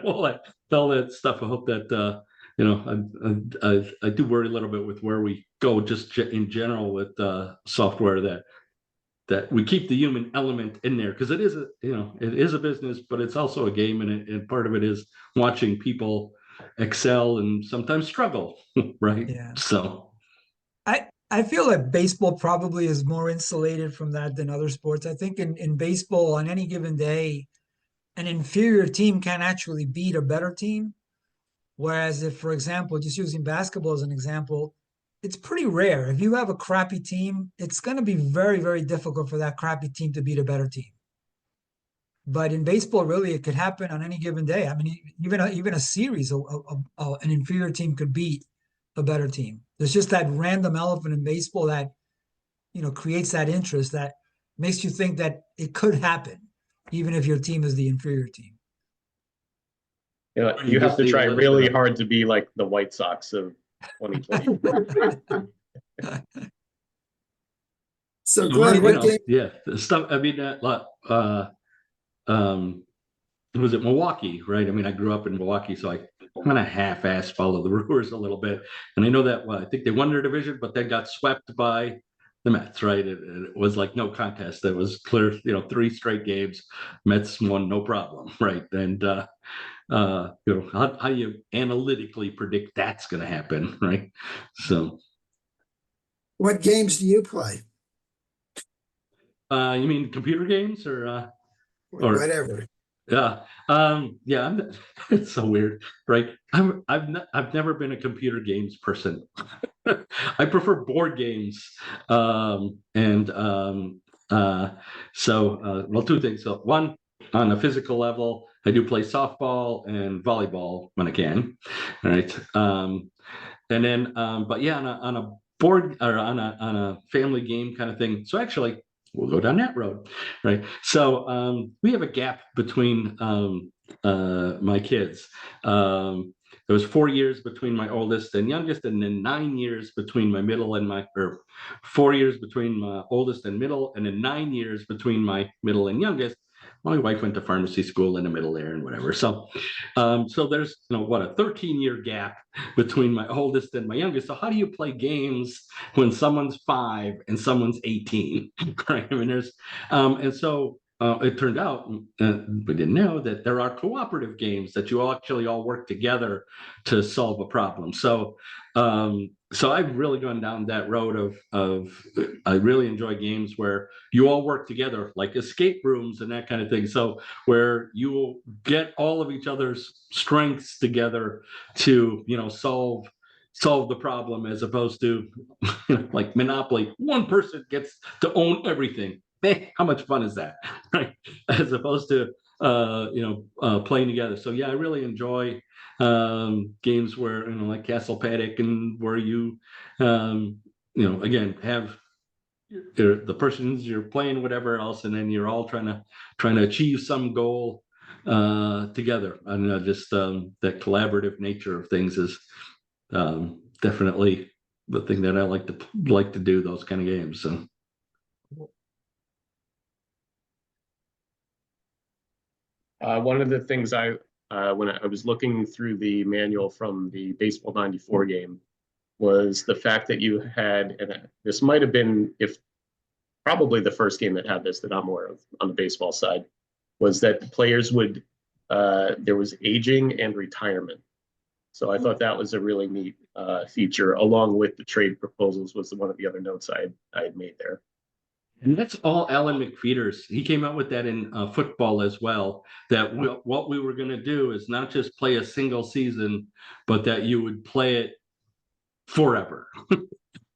B: all that stuff. I hope that I do worry a little bit with where we go just in general with software, that we keep the human element in there, because it is a business, but it's also a game, and part of it is watching people excel and sometimes struggle, right?
C: Yeah.
B: So
C: I feel like baseball probably is more insulated from that than other sports. I think in baseball, on any given day, an inferior team can actually beat a better team. Whereas if, for example, just using basketball as an example, it's pretty rare. If you have a crappy team, it's going to be very, very difficult for that crappy team to beat a better team. But in baseball, really, it could happen on any given day. I mean, even a series, an inferior team could beat a better team. There's just that random element in baseball that, creates that interest, that makes you think that it could happen, even if your team is the inferior team.
A: You have to try really hard to be like the White Sox of 2020.
D: So Glenn, what game?
B: Yeah, stuff. I mean, was it Milwaukee, right? I mean, I grew up in Milwaukee, so I kind of half-assed follow the Brewers a little bit, and I know that I think they won their division, but they got swept by the Mets, right? It was like no contest. It was clear, 3 straight games, Mets won, no problem, right? And how you analytically predict that's going to happen, right? So,
D: What games do you play?
B: You mean computer games or
D: Whatever.
B: Yeah. Yeah. It's so weird, right? I've never been a computer games person. I prefer board games. And well, two things. So one, on a physical level, I do play softball and volleyball when I can. All right. And then, but yeah, on a board or on a family game kind of thing. So actually, we'll go down that road, right? So we have a gap between my kids. There was 4 years between my oldest and youngest, and then 9 years between my middle and or 4 years between my oldest and middle, and then 9 years between my middle and youngest. My wife went to pharmacy school in the middle there and whatever. So there's what, a 13-year gap between my oldest and my youngest. So how do you play games when someone's 5 and someone's 18? Right? I mean, and so it turned out, we didn't know, that there are cooperative games that you actually all work together to solve a problem. So I've really gone down that road of I really enjoy games where you all work together, like escape rooms and that kind of thing. So where you will get all of each other's strengths together to solve the problem, as opposed to like Monopoly, one person gets to own everything. How much fun is that, right? As opposed to playing together. So yeah, I really enjoy games where like Castle Paddock, and where you again have the persons you're playing, whatever else, and then you're all trying to achieve some goal together. And just that collaborative nature of things is definitely the thing that I like to do, those kind of games. So.
A: One of the things when I was looking through the manual from the Baseball 94 game, was the fact that you had, and this might have been probably the first game that had this that I'm aware of on the baseball side, was that the players there was aging and retirement. So I thought that was a really neat feature, along with the trade proposals was one of the other notes I had made there.
B: And that's all Alan McFeeters. He came out with that in football as well, that what we were going to do is not just play a single season, but that you would play it forever.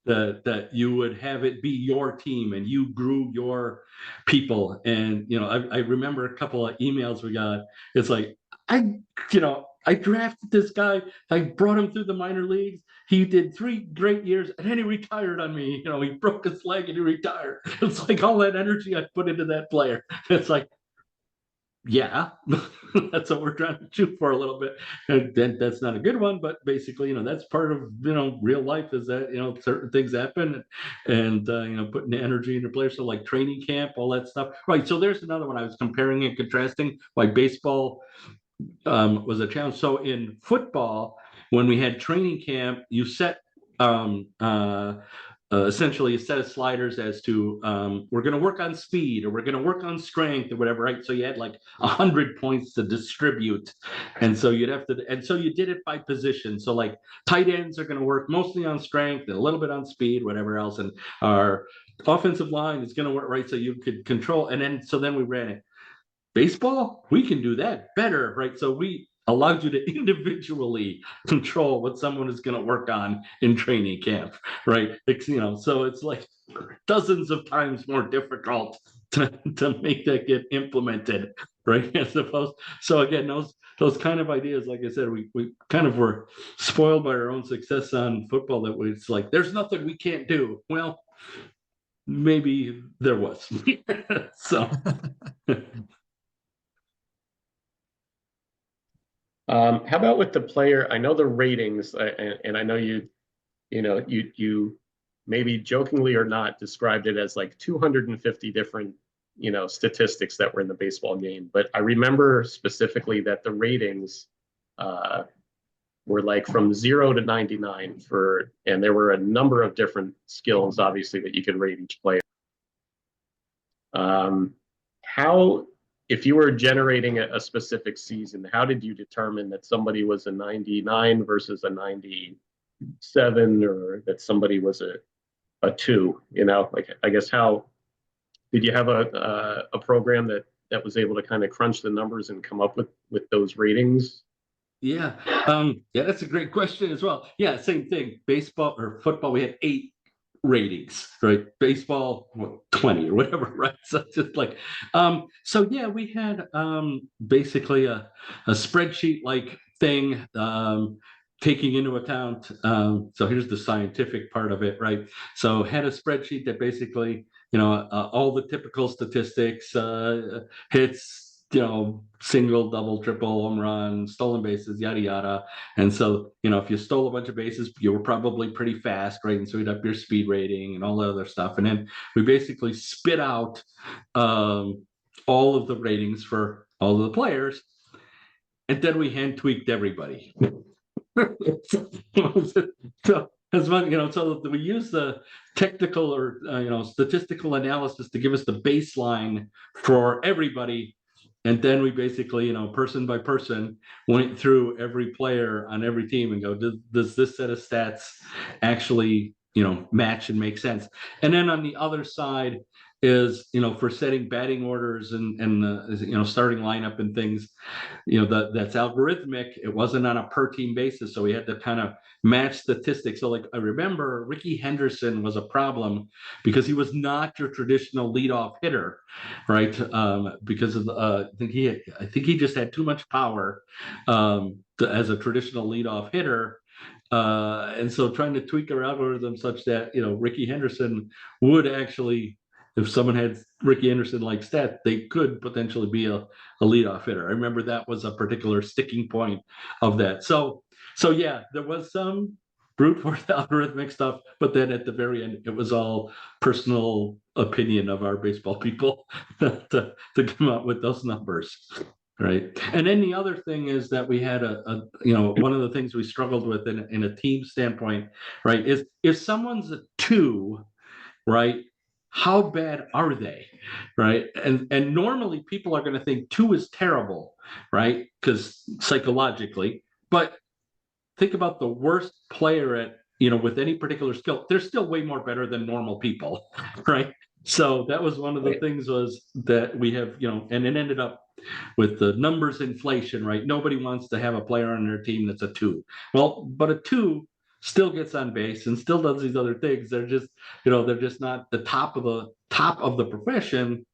B: that you would have it be your team, and you grew your people. And I remember a couple of emails we got. It's like, I drafted this guy, I brought him through the minor leagues, he did 3 great years, and then he retired on me. He broke his leg and he retired. It's like all that energy I put into that player. It's like, yeah, that's what we're trying to shoot for a little bit. And then that's not a good one, but basically, that's part of real life, is that certain things happen, and putting the energy into players. So like training camp, all that stuff. Right. So there's another one I was comparing and contrasting. Like baseball was a challenge. So in football, when we had training camp, you set essentially a set of sliders as to we're going to work on speed, or we're going to work on strength, or whatever, right? So you had like 100 points to distribute, and so you did it by position. So like tight ends are going to work mostly on strength and a little bit on speed, whatever else, and our offensive line is going to work, right? So you could control, and then we ran it. Baseball, we can do that better, right? So we allowed you to individually control what someone is going to work on in training camp, right? So it's like dozens of times more difficult to make that get implemented, right? As opposed, so again, those kind of ideas, like I said, we kind of were spoiled by our own success on football, that it's like there's nothing we can't do. Well, maybe there was. So.
A: How about with the player? I know the ratings, and I know you maybe jokingly or not described it as like 250 different statistics that were in the baseball game. But I remember specifically that the ratings were like from 0 to 99 and there were a number of different skills, obviously, that you could rate each player. If you were generating a specific season, how did you determine that somebody was a 99 versus a 97, or that somebody was a 2? Like, I guess, how did you have a program that that was able to kind of crunch the numbers and come up with those ratings?
B: Yeah. Yeah, that's a great question as well. Yeah, same thing. Baseball or football, we had 8 ratings, right? Baseball, 20 or whatever, right? So it's just like, so yeah, we had basically a spreadsheet like thing, taking into account, so here's the scientific part of it, right? So had a spreadsheet that basically, all the typical statistics, hits, single, double, triple, home run, stolen bases, yada yada. And so, if you stole a bunch of bases, you were probably pretty fast, right? And so we'd up your speed rating and all the other stuff. And then we basically spit out all of the ratings for all of the players. And then we hand tweaked everybody. So as much, so we use the technical or statistical analysis to give us the baseline for everybody. And then we basically, person by person, went through every player on every team and go, does this set of stats actually, match and make sense? And then on the other side is, for setting batting orders and starting lineup and things, that's algorithmic. It wasn't on a per team basis. So we had to kind of match statistics. So like I remember Ricky Henderson was a problem because he was not your traditional leadoff hitter, right? Because of I think he just had too much power as a traditional leadoff hitter. And so trying to tweak our algorithm such that, Ricky Henderson would actually, if someone had Ricky Henderson like stat, they could potentially be a leadoff hitter. I remember that was a particular sticking point of that. So yeah, there was some brute force algorithmic stuff, but then at the very end, it was all personal opinion of our baseball people to come up with those numbers. Right. And then the other thing is that we had one of the things we struggled with in a team standpoint, right, is if someone's a 2, right, how bad are they, right? And normally people are going to think 2 is terrible, right? Because psychologically, but think about the worst player at, with any particular skill, they're still way more better than normal people, right? So that was one of the things was that we have, and it ended up with the numbers inflation, right? Nobody wants to have a player on their team that's a 2. Well, but a 2 still gets on base and still does these other things. They're just, they're just not the top of the profession,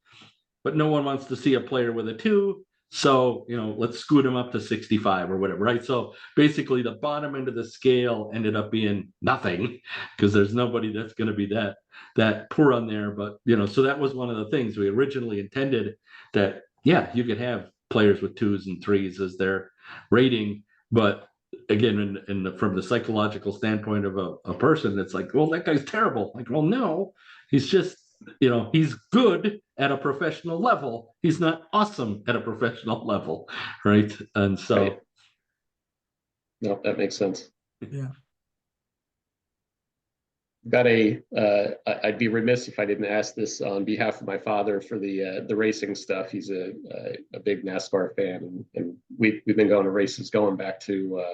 B: but no one wants to see a player with a 2. So, let's scoot him up to 65 or whatever, right? So basically the bottom end of the scale ended up being nothing because there's nobody that's going to be that poor on there. But, so that was one of the things we originally intended that, yeah, you could have players with 2s and 3s as their rating. But again, from the psychological standpoint of a person, it's like, well, that guy's terrible. Like, well, no, he's just, he's good at a professional level. He's not awesome at a professional level, right? And so,
A: Right. No, that makes sense.
C: Yeah.
A: Got I'd be remiss if I didn't ask this on behalf of my father for the racing stuff. He's a big NASCAR fan, and we've been going to races going back to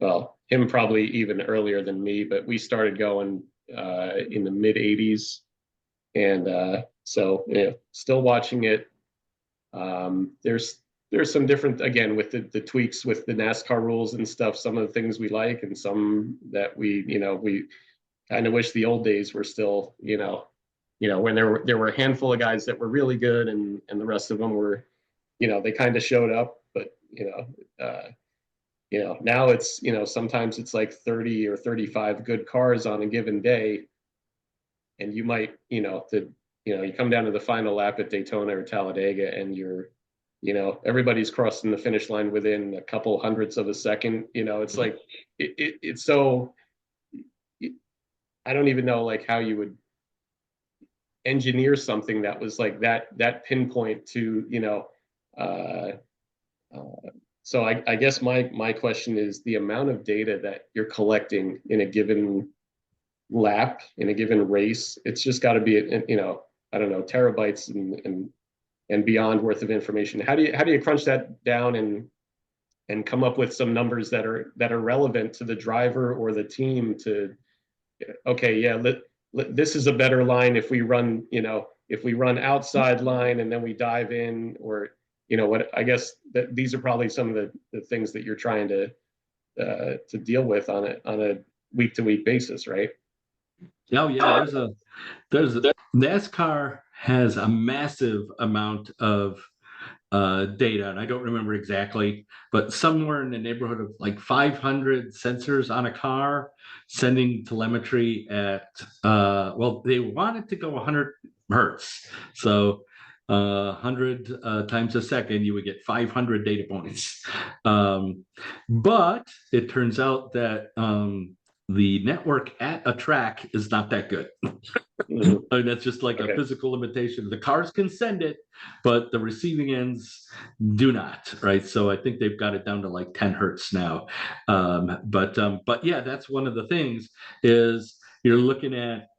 A: well, him probably even earlier than me, but we started going in the mid '80s, and so still watching it. There's some different, again, with the tweaks with the NASCAR rules and stuff. Some of the things we like, and some that we kind of wish the old days were still, when there were a handful of guys that were really good, and the rest of them were, they kind of showed up, but now it's, sometimes it's like 30 or 35 good cars on a given day, and you might, you come down to the final lap at Daytona or Talladega, and you're, everybody's crossing the finish line within a couple hundredths of a second. It's like it's so. I don't even know like how you would engineer something that was like that pinpoint to, so I guess my question is the amount of data that you're collecting in a given lap, in a given race. It's just got to be, I don't know, terabytes and beyond worth of information. How do you crunch that down and come up with some numbers that are relevant to the driver or the team to, okay, yeah, this is a better line if we run, if we run outside line and then we dive in, or, what, I guess that these are probably some of the things that you're trying to deal with on a week-to-week basis, right?
B: Oh yeah, NASCAR has a massive amount of data, and I don't remember exactly, but somewhere in the neighborhood of like 500 sensors on a car sending telemetry at well, they wanted to go 100 hertz, so 100 times a second, you would get 500 data points. But it turns out that the network at a track is not that good.
A: Mhm.
B: I mean, that's just like
A: Okay.
B: a physical limitation. The cars can send it, but the receiving ends do not, right? So I think they've got it down to like 10 hertz now. But yeah, that's one of the things is you're looking at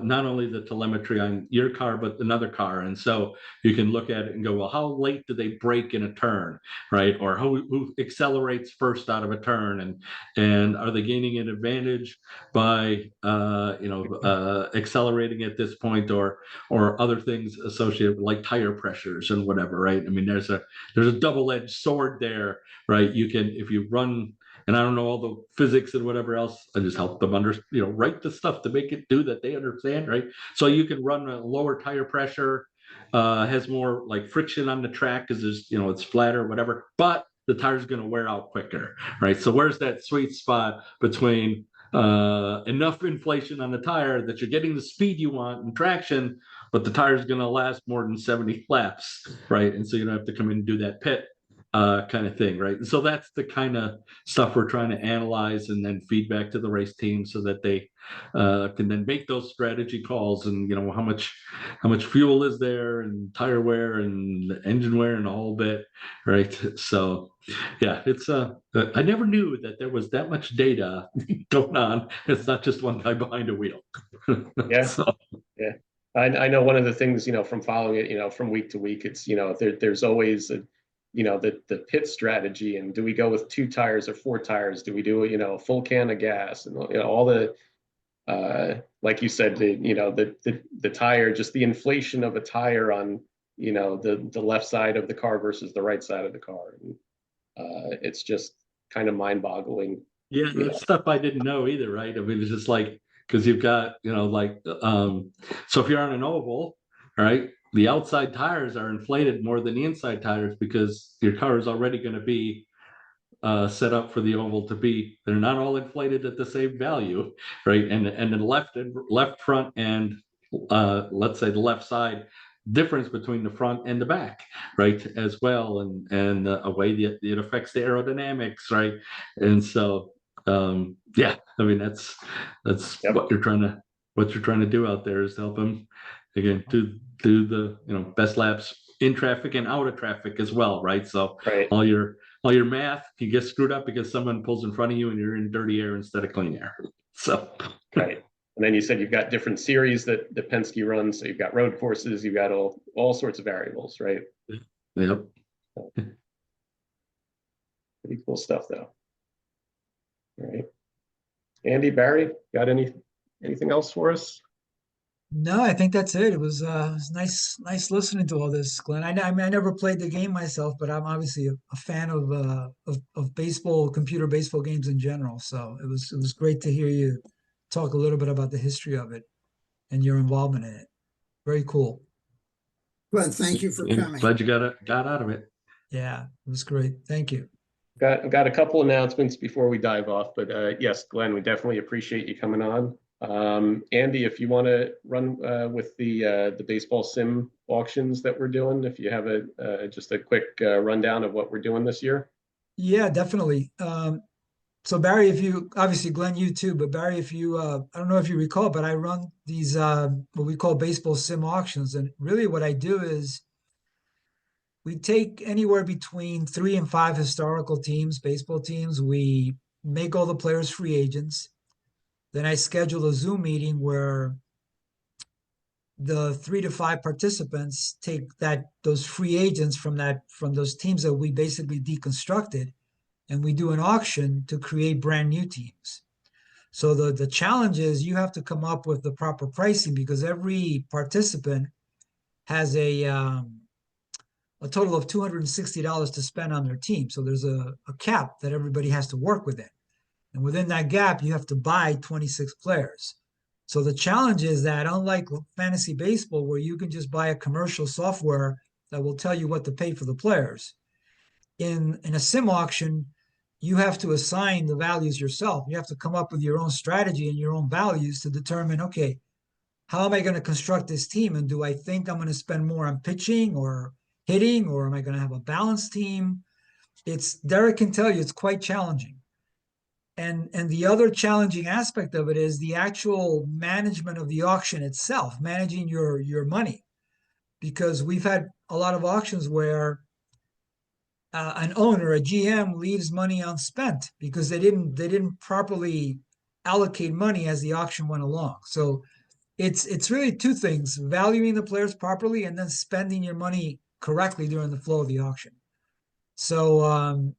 B: not only the telemetry on your car, but another car. And so you can look at it and go, well, how late do they brake in a turn, right? Or who accelerates first out of a turn, and are they gaining an advantage by accelerating at this point, or other things associated with like tire pressures and whatever, right? I mean, there's a double-edged sword there, right? You can, if you run, and I don't know all the physics and whatever else, I just help them write the stuff to make it do that they understand, right? So you can run a lower tire pressure, has more like friction on the track because there's, it's flatter, whatever, but the tire's going to wear out quicker, right? So where's that sweet spot between enough inflation on the tire that you're getting the speed you want and traction, but the tire is going to last more than 70 laps, right? And so you don't have to come in and do that pit kind of thing, right? And so that's the kind of stuff we're trying to analyze and then feed back to the race team so that they can then make those strategy calls, and how much fuel is there, and tire wear and engine wear and a whole bit, right? So yeah, it's I never knew that there was that much data going on. It's not just one guy behind a wheel.
A: Yeah.
B: So,
A: Yeah. I know one of the things, from following it, from week to week, it's, there's always the pit strategy, and do we go with 2 tires or 4 tires? Do we do, a full can of gas, and, all the, like you said, the tire, just the inflation of a tire on, the left side of the car versus the right side of the car. And, it's just kind of mind-boggling.
B: yeah, that's stuff I didn't know either, right? I mean, it's just like, because you've got, so if you're on an oval, right, the outside tires are inflated more than the inside tires because your car is already going to be set up for the oval to be. They're not all inflated at the same value, right? And the left front and let's say the left side difference between the front and the back, right, as well, and a way that it affects the aerodynamics, right? And so yeah, I mean that's
A: Yep.
B: what you're trying to do out there, is help them again do the best laps in traffic and out of traffic as well, right? So
A: Right.
B: all your math can get screwed up because someone pulls in front of you and you're in dirty air instead of clean air. So
A: Right. And then you said you've got different series that the Penske runs. So you've got road courses, you've got all sorts of variables, right?
B: yep.
A: Pretty cool stuff, though. All right. Andy, Barry, got anything else for us?
C: No, I think that's it. It was nice listening to all this, Glenn. I mean, I never played the game myself, but I'm obviously a fan of baseball, computer baseball games in general. So it was great to hear you talk a little bit about the history of it and your involvement in it. Very cool.
D: Glenn, thank you for coming.
B: Glad you got out of it.
C: Yeah, it was great. Thank you.
A: Got a couple announcements before we dive off, but yes, Glenn, we definitely appreciate you coming on. Andy, if you want to run with the baseball sim auctions that we're doing, if you have just a quick rundown of what we're doing this year.
C: Yeah, definitely. So Barry, if you obviously Glenn, you too, but Barry, if you I don't know if you recall, but I run these what we call baseball sim auctions, and really what I do is we take anywhere between 3 and 5 historical teams, baseball teams. We make all the players free agents. Then I schedule a Zoom meeting where the 3 to 5 participants take those free agents from those teams that we basically deconstructed, and we do an auction to create brand new teams. So the challenge is you have to come up with the proper pricing because every participant has a total of $260 to spend on their team. So there's a cap that everybody has to work within. And within that gap, you have to buy 26 players. So the challenge is that unlike fantasy baseball, where you can just buy a commercial software that will tell you what to pay for the players, in a sim auction, you have to assign the values yourself. You have to come up with your own strategy and your own values to determine, okay, how am I going to construct this team? And do I think I'm going to spend more on pitching or hitting, or am I going to have a balanced team? Derek can tell you it's quite challenging. And the other challenging aspect of it is the actual management of the auction itself, managing your money, because we've had a lot of auctions where an owner, a GM, leaves money unspent because they didn't properly allocate money as the auction went along. So it's really two things: valuing the players properly and then spending your money correctly during the flow of the auction. So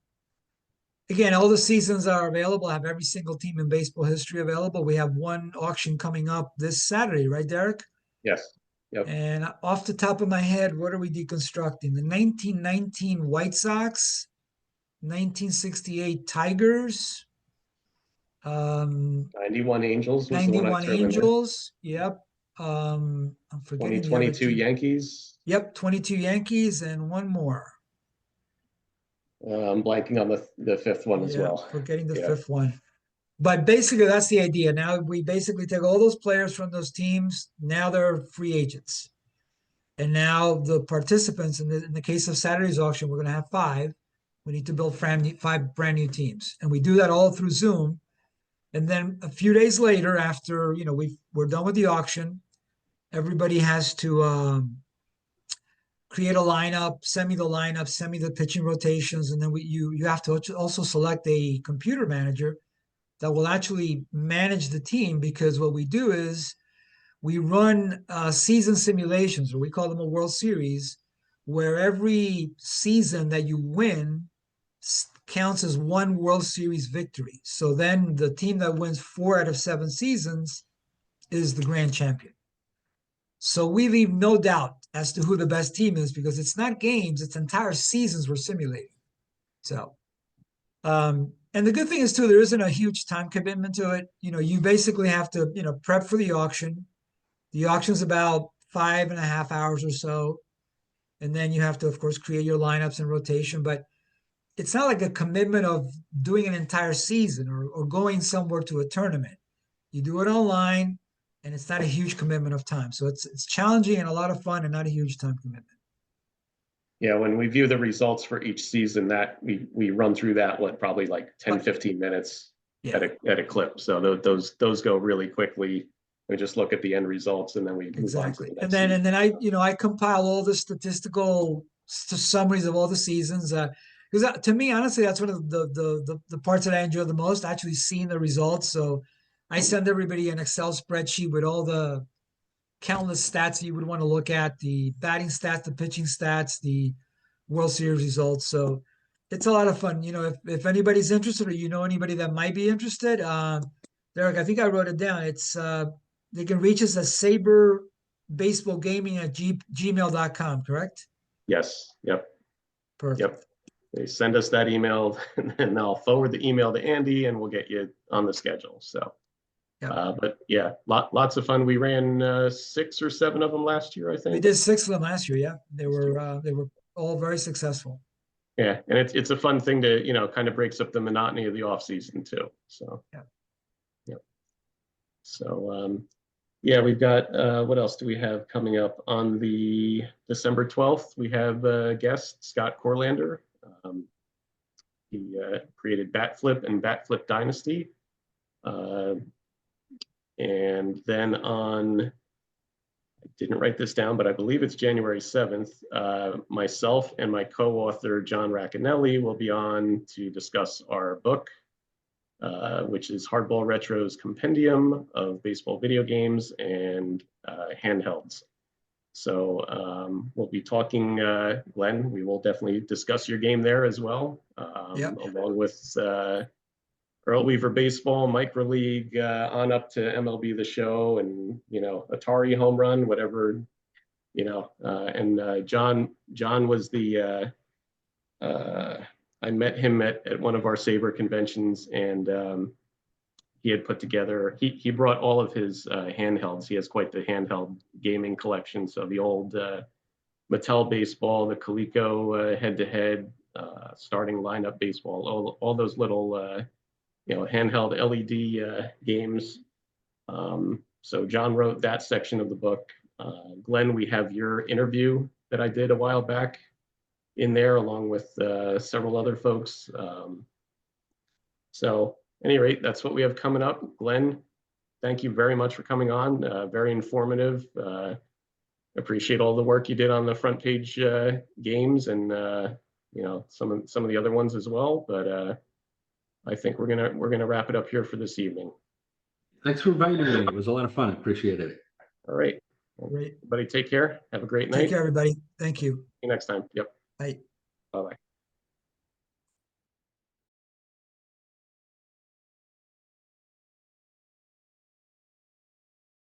C: again, all the seasons are available. I have every single team in baseball history available. We have one auction coming up this Saturday, right, Derek?
A: Yes. Yep.
C: And off the top of my head, what are we deconstructing? The 1919 White Sox, 1968 Tigers,
A: 91 Angels was the one I
C: 91
A: threw in there.
C: Angels. Yep. I'm forgetting the other
A: 2022
C: two.
A: Yankees.
C: Yep, 22 Yankees and one more.
A: I'm blanking on the fifth one as well.
C: Forgetting the
A: Yeah.
C: fifth one. But basically, that's the idea. Now we basically take all those players from those teams. Now they're free agents. And now the participants, in the case of Saturday's auction, we're going to have 5. We need to build 5 brand new teams. And we do that all through Zoom. And then a few days later, after, we're done with the auction, everybody has to create a lineup, send me the pitching rotations. And then you have to also select a computer manager that will actually manage the team, because what we do is we run season simulations, or we call them a World Series, where every season that you win counts as one World Series victory. So then the team that wins 4 out of 7 seasons is the grand champion. So we leave no doubt as to who the best team is, because it's not games, it's entire seasons we're simulating. So, and the good thing is too, there isn't a huge time commitment to it. You basically have to, prep for the auction. The auction's about 5.5 hours or so. And then you have to, of course, create your lineups and rotation. But it's not like a commitment of doing an entire season or going somewhere to a tournament. You do it online, and it's not a huge commitment of time. So it's challenging and a lot of fun and not a huge time commitment.
A: Yeah, when we view the results for each season, that we run through that, probably like 10-15 minutes at a clip. So those go really quickly. We just look at the end results, and then we move on to the next season.
C: And then I compile all the statistical summaries of all the seasons, because to me, honestly, that's one of the parts that I enjoy the most, actually seeing the results. So I send everybody an Excel spreadsheet with all the countless stats you would want to look at: the batting stats, the pitching stats, the World Series results. So it's a lot of fun. If anybody's interested, or anybody that might be interested, Derek, I think I wrote it down. It's they can reach us at SABR baseball gaming at gmail.com, correct?
A: Yes. Yep.
C: Perfect.
A: Yep. They send us that email, and then I'll forward the email to Andy, and we'll get you on the schedule. So, but yeah, lots of fun. We ran 6 or 7 of them last year, I think.
C: We did 6 of them last year. Yeah, they were all very successful.
A: Yeah, and it's a fun thing to kind of breaks up the monotony of the off season too. So yeah. So yeah, we've got what else do we have coming up on the December 12th? We have guest Scott Corlander. He created Batflip and Batflip Dynasty. And then I didn't write this down, but I believe it's January 7th, myself and my co-author, John Racanelli, will be on to discuss our book, which is Hardball Retro's Compendium of Baseball Video Games and Handhelds. So we'll be talking, Glenn, we will definitely discuss your game there as well, along with Earl Weaver Baseball, Micro League, on up to MLB The Show, and Atari Home Run, whatever, and John was the I met him at one of our SABR conventions, and he had put together, he brought all of his handhelds. He has quite the handheld gaming collection. So the old Mattel baseball, the Coleco head-to-head, starting lineup baseball, all those little handheld LED games. So John wrote that section of the book. Glenn, we have your interview that I did a while back in there, along with several other folks. So at any rate, that's what we have coming up. Glenn, thank you very much for coming on. Very informative. Appreciate all the work you did on the front page games, and some of the other ones as well. But I think we're gonna wrap it up here for this evening.
B: Thanks for inviting me. It was a lot of fun. Appreciate it.
A: All right.
C: Great.
A: Everybody take care. Have a great night.
C: Take care, everybody. Thank you.
A: See you next time. Yep.
C: Bye.
A: Bye-bye.